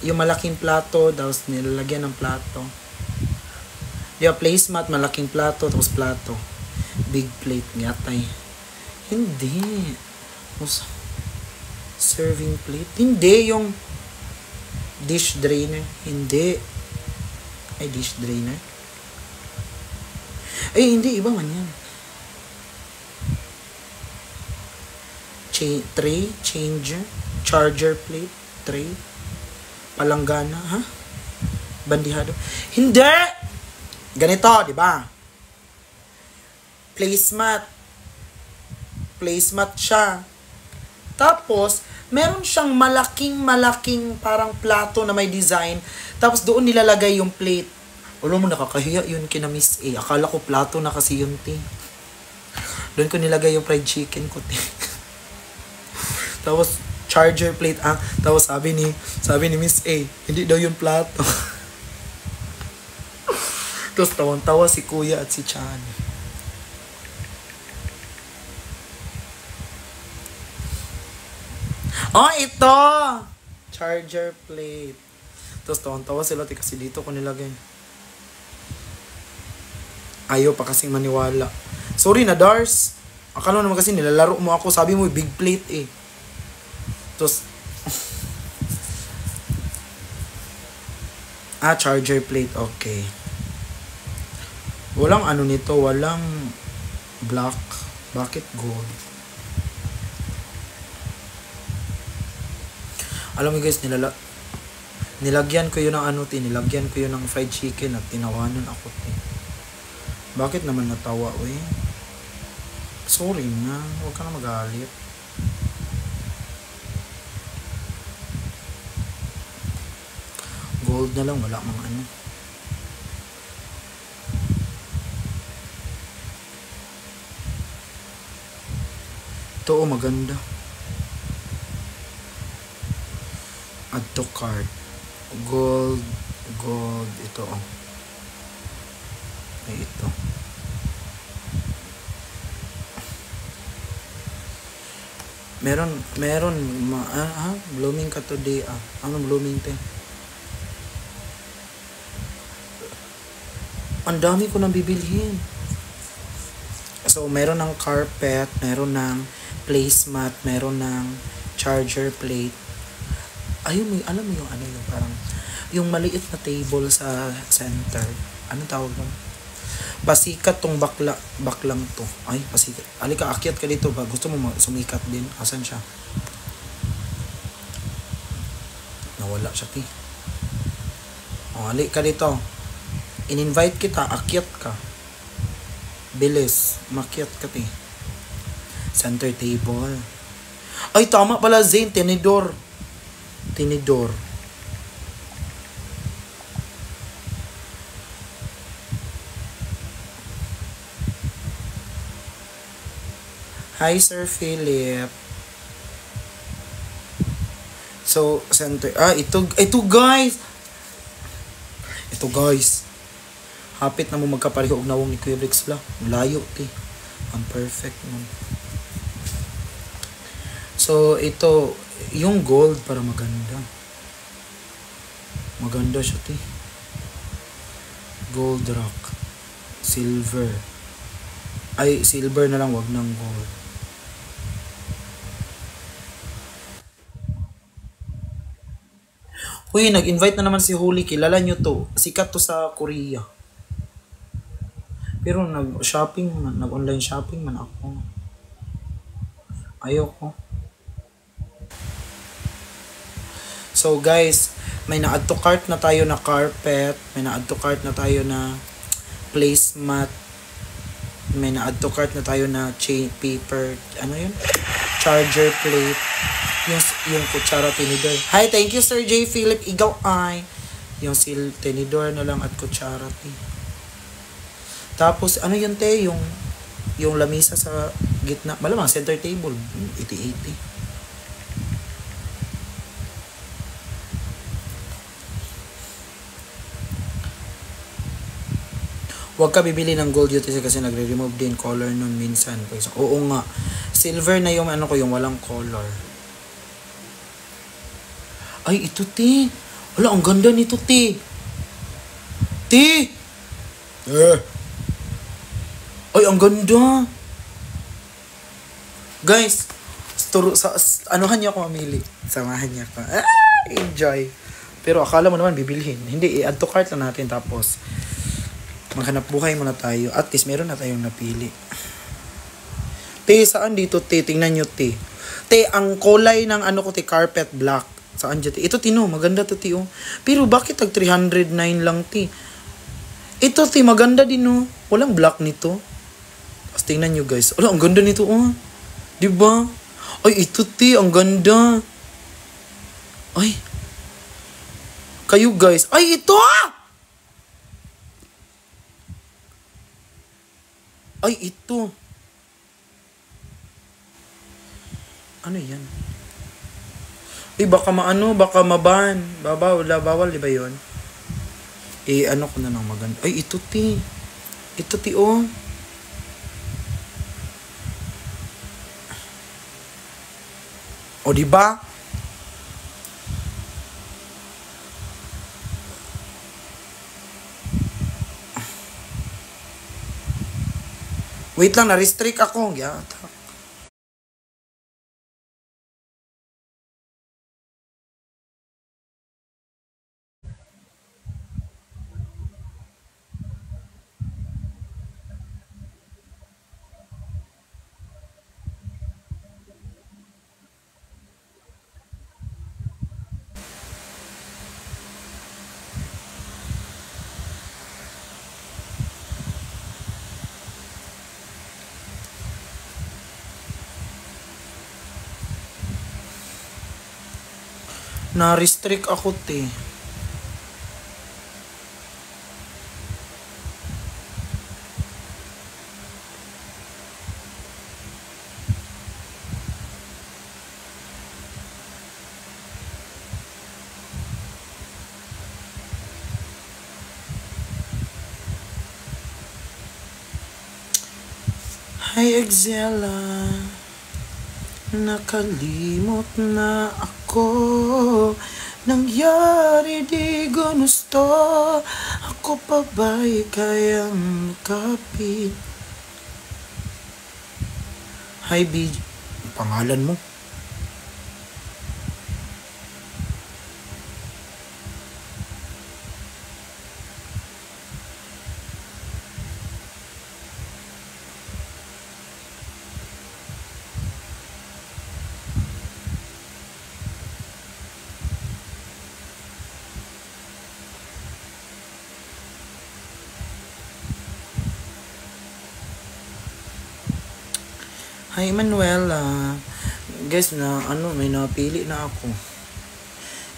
yung malaking plato, tapos nilalagyan ng plato. Di ba, placemat, malaking plato, tapos plato. Big plate, yatay. Hindi. Serving plate. Hindi, yung dish drainer. Hindi. Ay, dish drainer. Ay, hindi. Iba man yan. Tray, changer, charger plate, tray, palanggana, ha? Bandihado. Hindi! Ganito, di ba? Placemat. Placemat siya. Tapos, meron siyang malaking parang plato na may design. Tapos doon nilalagay yung plate. Alam mo, nakakahiya yun kina Miss A. Akala ko plato na kasi yun, te. Doon ko nilagay yung fried chicken ko, te. Tapos, charger plate, ah. Tapos sabi ni Miss A, hindi daw yung plato. Tapos tawang-tawa si Kuya at si Chan. Oh, ito! Charger plate. Tapos tawang-tawa sila, kasi dito ko nilagay. Ayaw pa kasing maniwala. Sorry na, Dars. Akala naman kasi nilalaro mo ako. Sabi mo, big plate eh. Tapos, charger plate. Okay. Walang ano nito. Walang black. Bakit gold? Alam mo guys, nilagyan ko yun ng ano, nilagyan ko yun ng fried chicken at tinawanan ako, Bakit naman natawa, we? Sorry na. Huwag ka na magalit. Gold na lang. Wala mang ano. Ito, maganda. Add to cart. Gold. Ito, Ay, ito. Meron, blooming ka today, Anong blooming, te? Ang dami ko nang bibilhin. So, meron ng carpet, meron ng placemat, meron ng charger plate. Ayun, alam mo yung ano yung parang, yung maliit na table sa center. Anong tawag mo? Pasikat tong baklang to. Ay, pasikat. Alika, akyat ka dito ba? Gusto mo sumikat din? Asan siya? Nawala siya, ti. Alika dito. In-invite kita, akyat ka. Bilis, makyat ka, ti. Center table. Ay, tama pala, Zane. Tinidor. Hi, Sir Philip. So, center. Ito guys. Hapit na mo magkapareho og nawong ni Kuya Brix la. Layo, ti. Ang perfect mo. So, ito, yung gold para maganda. Maganda siya, ti. Gold rock. Silver. Ay, silver na lang, wag ng gold. Uy, nag-invite na naman si Holy. Kilala nyo to. Sikat to sa Korea. Pero nag-online shopping man ako. Ayoko. So guys, may na-add to cart na tayo na carpet. May na-add to cart na tayo na placemat. May na-add to cart na tayo na chain paper. Ano yun? Charger plate. Yung kutsara tinidor. Hi, thank you Sir J. Philip. Igaw ay. Yung tinidor na lang at kutsara. Tapos, ano yun, te? Yung lamisa sa gitna. Malamang, center table. 80-80. Huwag ka bibili ng gold yun kasi nagre-remove din color nun minsan. Oo nga. Silver na yung yung walang color. Ay, ito, te. Wala, ang ganda nito, ti. Ti! Ay, ang ganda. Guys, anuhan niyo ako mamili. Samahan niyo ako. Enjoy. Pero akala mo naman bibilhin. Hindi, i-add to cart lang natin tapos maghanap buhay muna tayo. At least meron na tayong napili. Te, saan dito, te? Tingnan nyo, te. Te, ang kulay ng ano ko, te, carpet black. Saan dyan, te? Ito, tino, maganda to, te, oh. Pero bakit tag 309 lang, te? Ito, te, maganda din, oh. Walang black nito. Tapos tingnan nyo, guys. Wala, ang ganda nito, oh. Diba? Ay, ito, te, ang ganda. Ay. Kayo, guys. Ay, ito, ah! Ay, ito. Ano yan? Eh, baka maano, baka maban. Bawal, di ba yun? Eh, ano ko na lang maganda. Ay, ito, ti. Ito, ti, oh. O, di ba? Wait lang, na-restrict ako. Yata. Na-restrict ako, te. Hi, Exela. Nakalimot na ako. Nangyari di gusto. Ako pa ba'y kayang kapit? Hi, B. Pangalan mo? Hi, Manuela. Guys, may napili na ako.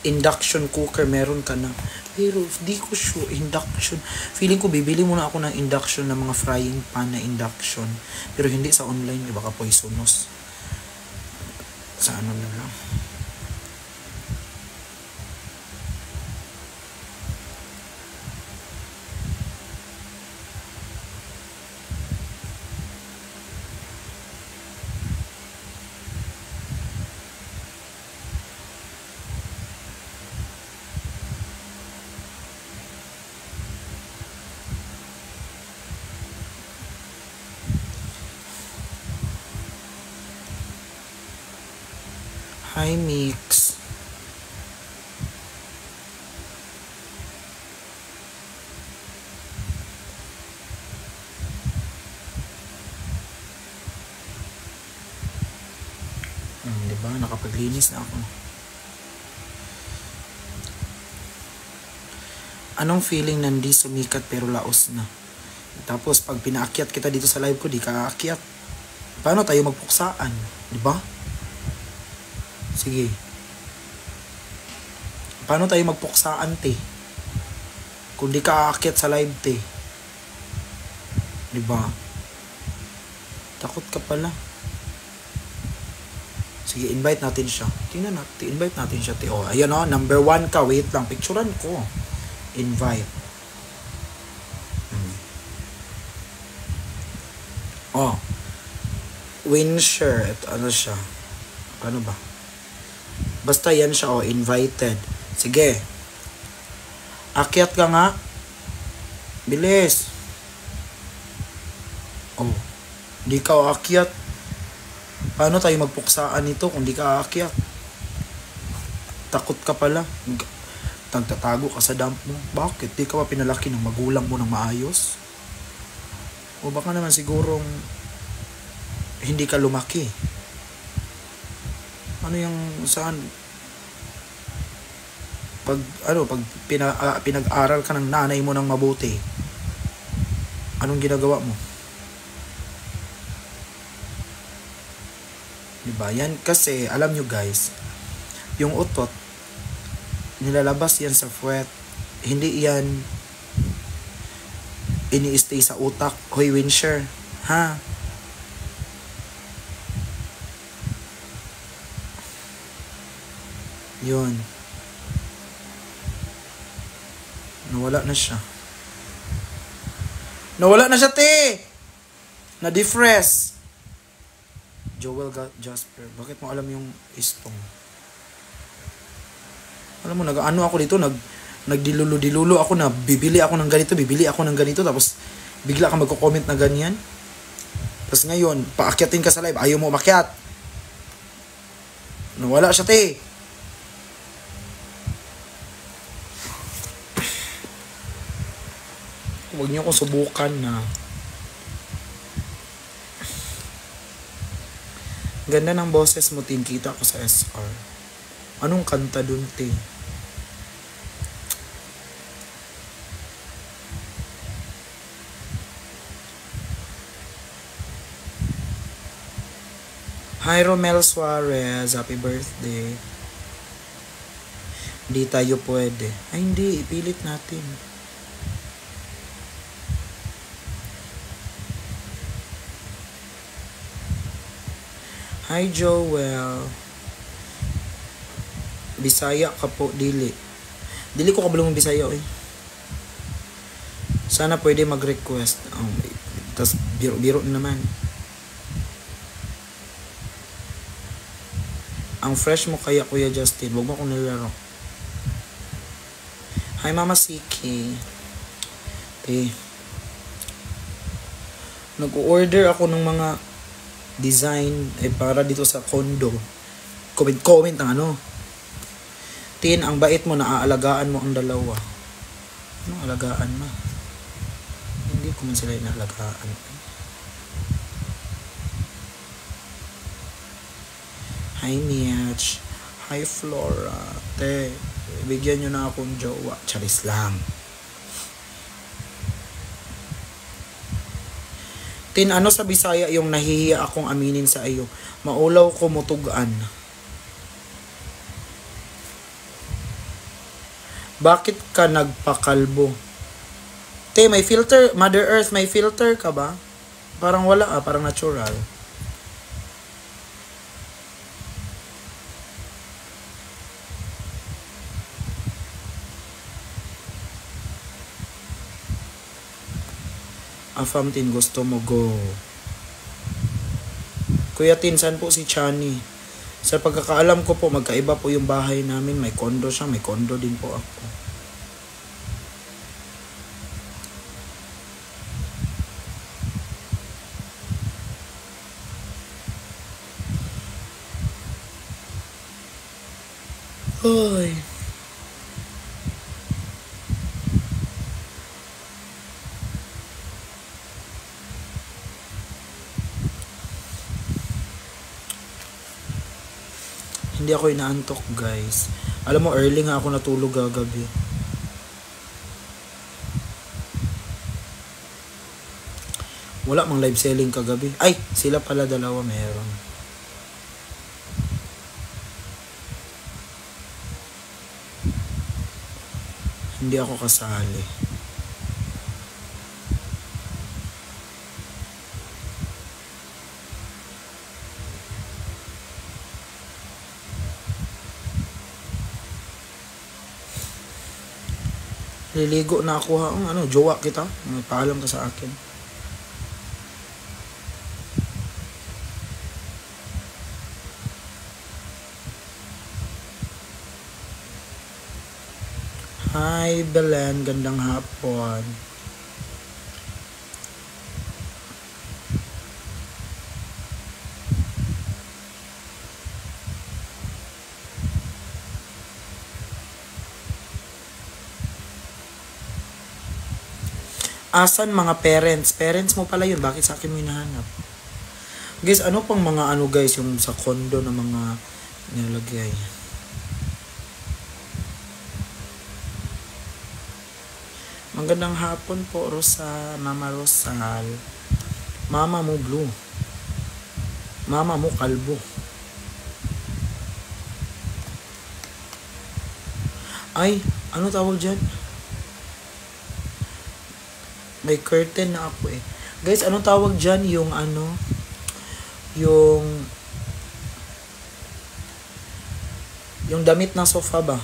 Induction cooker, meron ka na. Pero, di ko sure, induction. Feeling ko, bibili muna ako ng induction ng mga frying pan na induction. Pero hindi sa online, baka poisonous. Sa ano na lang. Hi, Mix. Diba? Nakapaglinis na ako. Anong feeling nandi sumikat pero laos na? Tapos pag pinaakyat kita dito sa live ko, di ka aakyat. Paano tayo magpuksaan? Diba? Sige. Paano tayo magpuksaan, te? Kung di ka aakyat sa live, te. Diba? Takot ka pala. Sige, invite natin siya. Tingnan natin, invite natin siya, te. Oh, ayan o, number 1 ka. Wait lang, picturean ko. Invite. Oh. Winsher. Ito, ano siya? Ano ba? Basta yan siya, oh, invited. Sige. Akyat ka nga. Bilis. Oh, di ka aakyat. Paano tayo magpuksaan nito kung di ka aakyat? Takot ka pala. Tagtatago ka sa dump mo. Bakit? Di ka pa pinalaki ng magulang mo ng maayos? O baka naman sigurong hindi ka lumaki. Ano yung saan? Pag pinag-aral ka ng nanay mo ng mabuti, anong ginagawa mo? Diba? Yan kasi, alam nyo guys, yung utot, nilalabas yan sa puwet. Hindi yan ini-stay sa utak. Hoy, Winsher. Ha? Yun. Nawala na siya. Nawala na siya, te! Na-defresh. Joel Jasper. Bakit mo alam yung istong? Alam mo, nag-ano ako dito, nagdilulo-dilulo ako na bibili ako ng ganito, tapos bigla ka magko-comment na ganyan. Tapos ngayon, paakyatin ka sa live, ayaw mo umakyat. Nawala siya, te. Huwag niyo akong subukan na. Ganda ng boses mo, tin. Kita ko sa SR. Anong kanta dun, te? Hi, Romel Suarez. Happy birthday. Hindi tayo pwede. Ay, hindi. Ipilit natin. Hi, Joel. Bisaya ka po, dili. Dili ko kabalong Bisaya, eh. Sana pwede mag-request. Oh, tas biro-biro naman. Ang fresh mo kaya, Kuya Justin. Huwag mo akong nilaro. Hi, Mama Siki. Nag-order ako ng mga design para dito sa condo. Comment ang ano. Tin, ang bait mo, naaalagaan mo ang dalawa. Anong alagaan mo? Hindi ko man sila inaalagaan. Hi, Mitch. Hi, Flora. Te, bigyan nyo na akong jowa. Charis lang. Tin, ano sa Bisaya yung nahihiya akong aminin sa iyo? Maulaw ko mutugaan. Bakit ka nagpakalbo? Te, may filter. Mother Earth, may filter ka ba? Parang wala parang natural. Afam, Tin, gusto mo go. Kuya Tin, saan po si Chani? Sa pagkakaalam ko po, magkaiba po yung bahay namin. May condo siya, may condo din po ako. Hoy. Hindi ako inaantok, guys. Alam mo, early nga ako natulog kagabi. Wala mang live selling kagabi. Ay, sila pala dalawa meron. Hindi ako kasali. Liligo na ako ha. Jowa kita. Paalam ka sa akin. Hi. Hi, Belen. Gandang hapon. Asan mga parents? Parents mo pala yun. Bakit sa akin mo hinahanap? Guys, ano pang mga ano guys yung sa condo na mga nilagay? Magandang hapon po, Rosa. Mama Rosal. Mama mo blue. Mama mo kalbo. Ay, ano tawag dyan? May curtain na ako eh. Guys, anong tawag dyan? Yung ano? Yung damit ng sofa ba?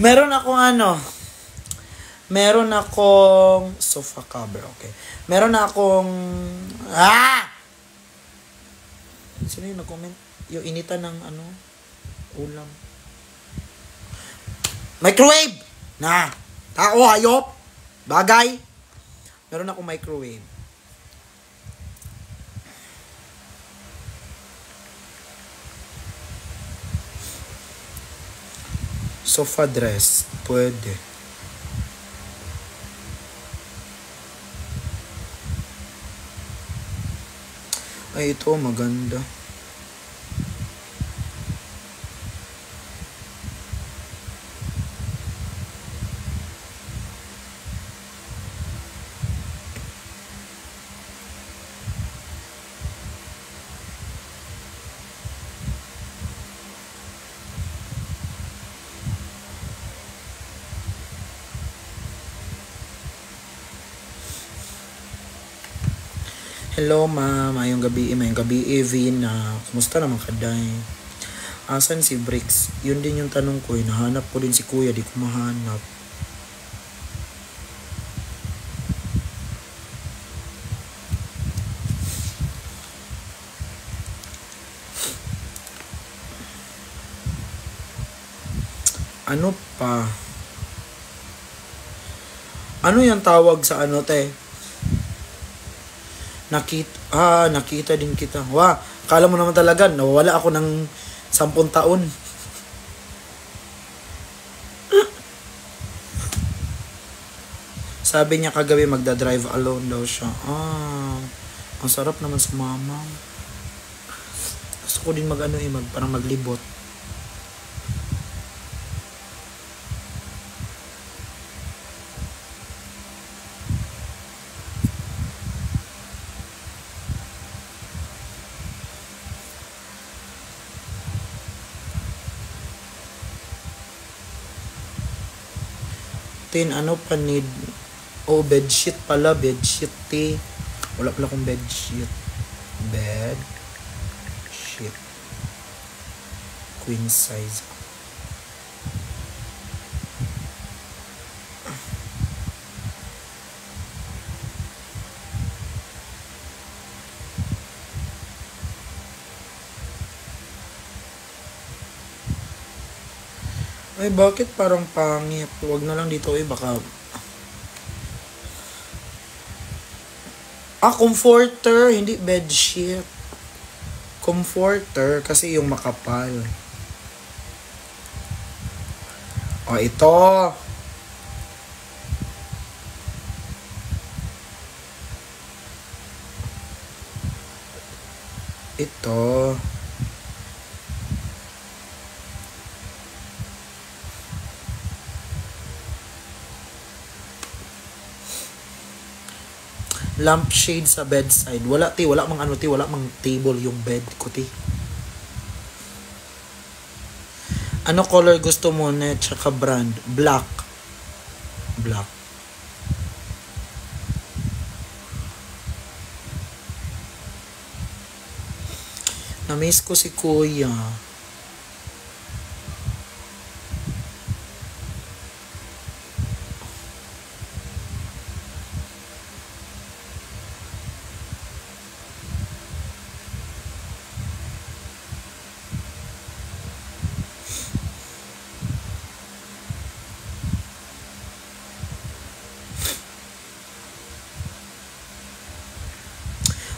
Meron akong sofa cover, okay. Meron akong sino yung nag-comment? Yung initan ng ano? Ulam. Microwave! Na! Tao, hayop! Bagay! Meron akong microwave. Sofa dress. Pwede. Ay, ito maganda. Hello ma'am, mayong gabi Vina. Kumusta naman kaday? Asan si Bricks? Yun din yung tanong ko, nahanap ko din si kuya, di ko mahanap. Ano pa? Ano yung tawag sa ano te? Nakita din kita. Wah, kala mo naman talaga, nawawala ako ng 10 taon. Sabi niya kagabi magda-drive alone daw siya. Ang sarap naman sa mama. Gusto ko din parang maglibot. Ano pa need? Bedsheet pala. Bedsheet, te. Wala pala akong bedsheet. Bedsheet. Queen size. Ay, bakit parang pangit? Huwag na lang dito baka... comforter, hindi bedsheet. Comforter, kasi yung makapal. Ito. Ito. Lampshade sa bedside. Wala mang table yung bed ko, ti. Ano color gusto mo na tsaka brand? Black. Na-miss ko si kuya.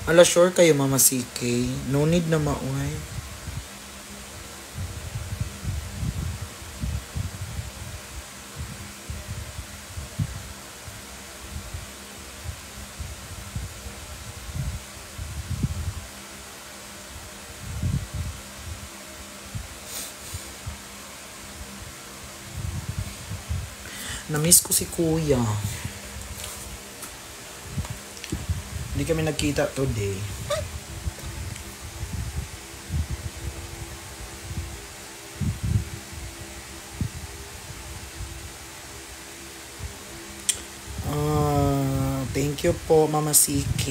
Ala, sure kayo, Mama CK. No need na mauhay. Na-miss ko si Kuya. Hindi kami nagkita today. Thank you po, Mama CK.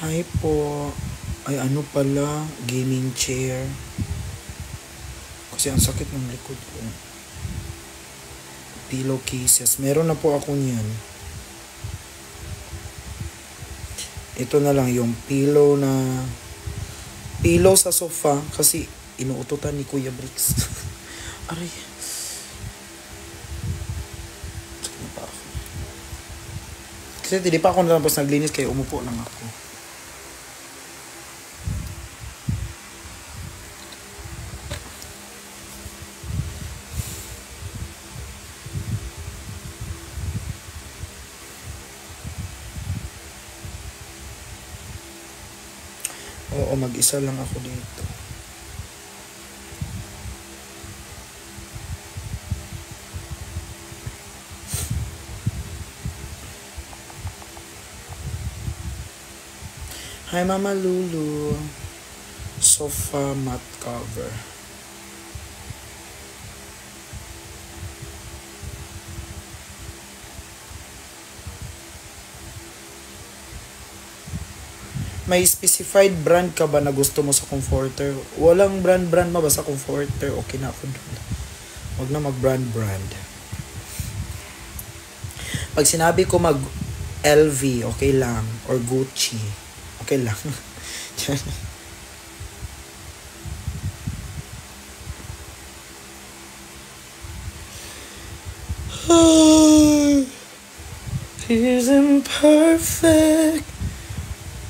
Hi po. Ay, ano pala, gaming chair. Kasi ang sakit ng likod ko. Pillowcases. Meron na po ako niyan. Ito na lang yung pillow sa sofa kasi inuututan ni Kuya Bricks. Aray. Sakit na pa ako. Kasi hindi pa ako natapos naglinis kaya umupo lang ako. Oo, mag-isa lang ako dito. Hi, Mama Lulu. Sofa mat cover. May specified brand ka ba na gusto mo sa comforter? Walang brand mo ba sa comforter? Okay na ako doon. Huwag na mag-brand. Pag sinabi ko mag LV, okay lang. Or Gucci, okay lang. Isn't perfect,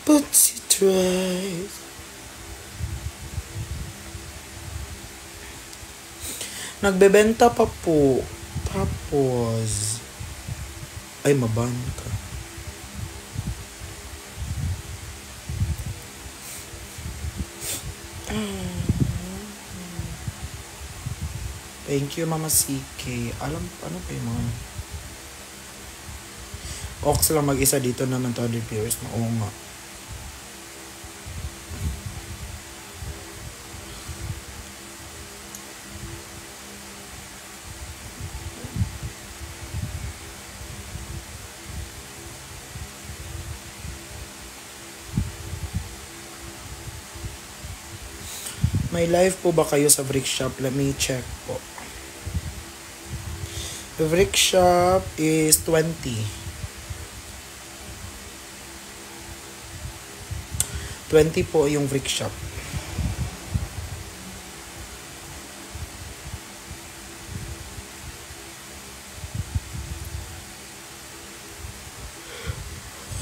but she tries. Nagbebenta pa po. Tapos, ay, maban ka. Thank you, Mama CK. Alam, ano pa yung mga... Ox lang mag-isa dito naman to 100 viewers. Oo nga. May live po ba kayo sa Brick Shop? Let me check po. The Brick Shop is 20. 20 po yung Brick Shop.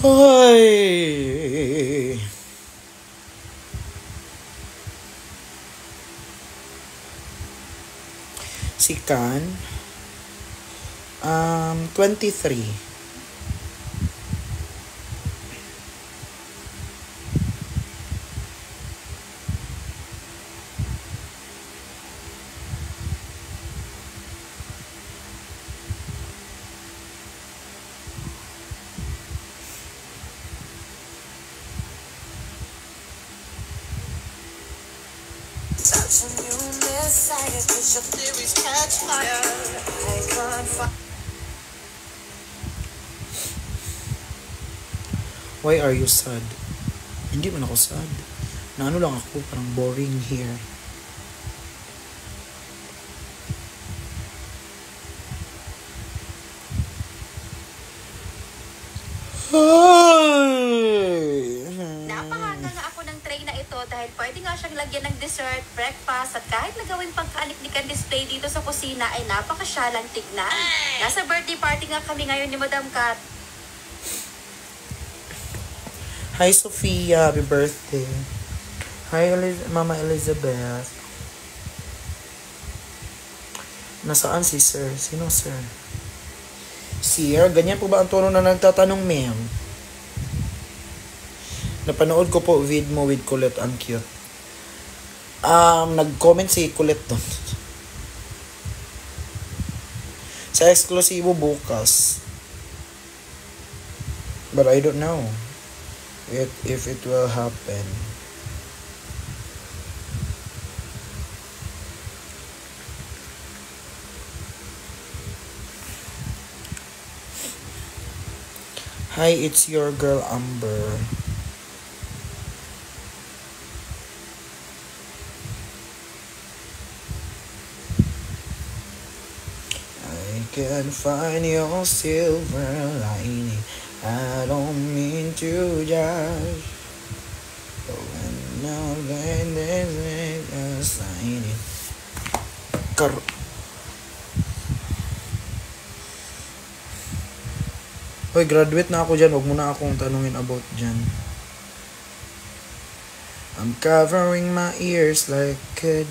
Ay. Si Kan 23. Why are you sad? Hindi man ako sad. Na ano lang ako, parang boring here. Napahanga nga ako ng tray na ito dahil pwede nga siyang lagyan ng dessert, breakfast, at kahit nagawin pangkaanik-nikan display dito sa kusina ay napakasyalang tignan. Nasa birthday party nga kami ngayon ni Madam Kat. Hi Sophia, happy birthday. Hi Mama Elizabeth. Nasaan si Sir? Sino Sir? Sir, ganyan po ba ang tono na nagtatanong, ma'am? Napanood ko po vid mo with Colette, ang cute. Nag-comment si Colette doon. Sa eksklusibo bukas. But I don't know if it will happen. Hi, it's your girl Amber. I can find your silver lining. I don't mean to judge, but when now then there's a sign. Hoy, graduate na ako dyan. Huwag mo na akong tanungin about dyan. I'm covering my ears like a kid.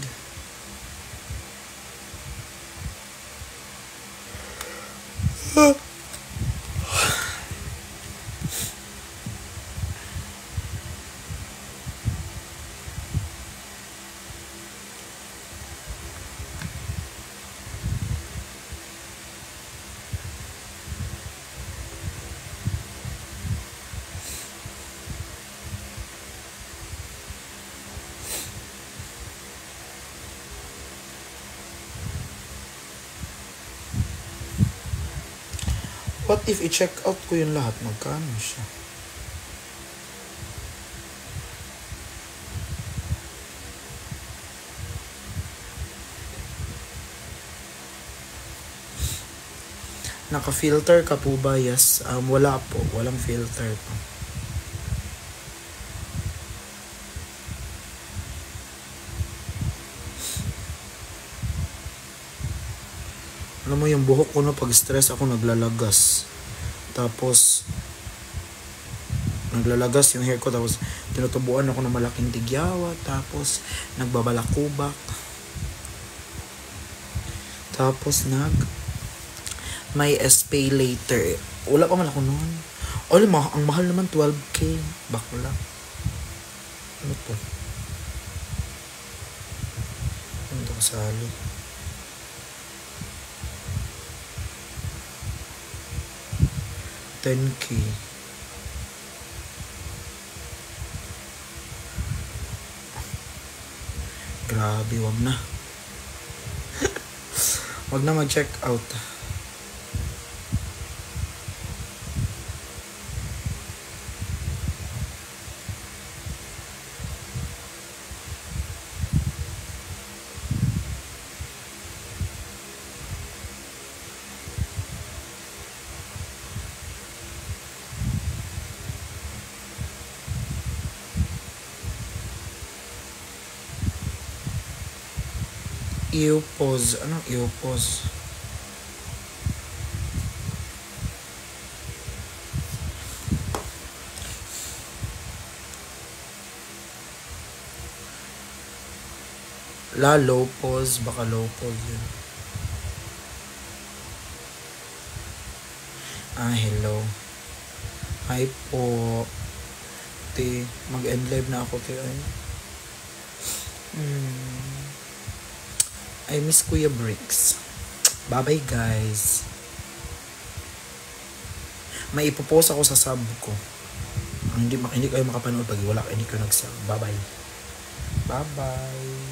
What if i-check out ko yung lahat? Magkano siya? Naka-filter ka po ba? Yes. Wala po. Walang filter po. Alam mo yung buhok ko, no, pag stress ako naglalagas. Tapos naglalagas yung hair ko, tapos tinutubuan ako ng malaking tigyawa, tapos nagbabalakubak. Tapos may SPay later. Wala pa man ako noon. Ang mahal naman 12K. Bakla. Ano to? Ano to kasali? $10K. Grabe, wag na. Wag na mag-check out. Eupose. Anong eupose? Low pose. Baka low pose yun. Hello. Hi po. Te, mag-end live na ako, te. I miss Kuya Bricks. Bye-bye, guys. May ipopost ako sa sub ko. Hindi kayo makapanood pag hindi ko nag-sub. Bye-bye. Bye-bye.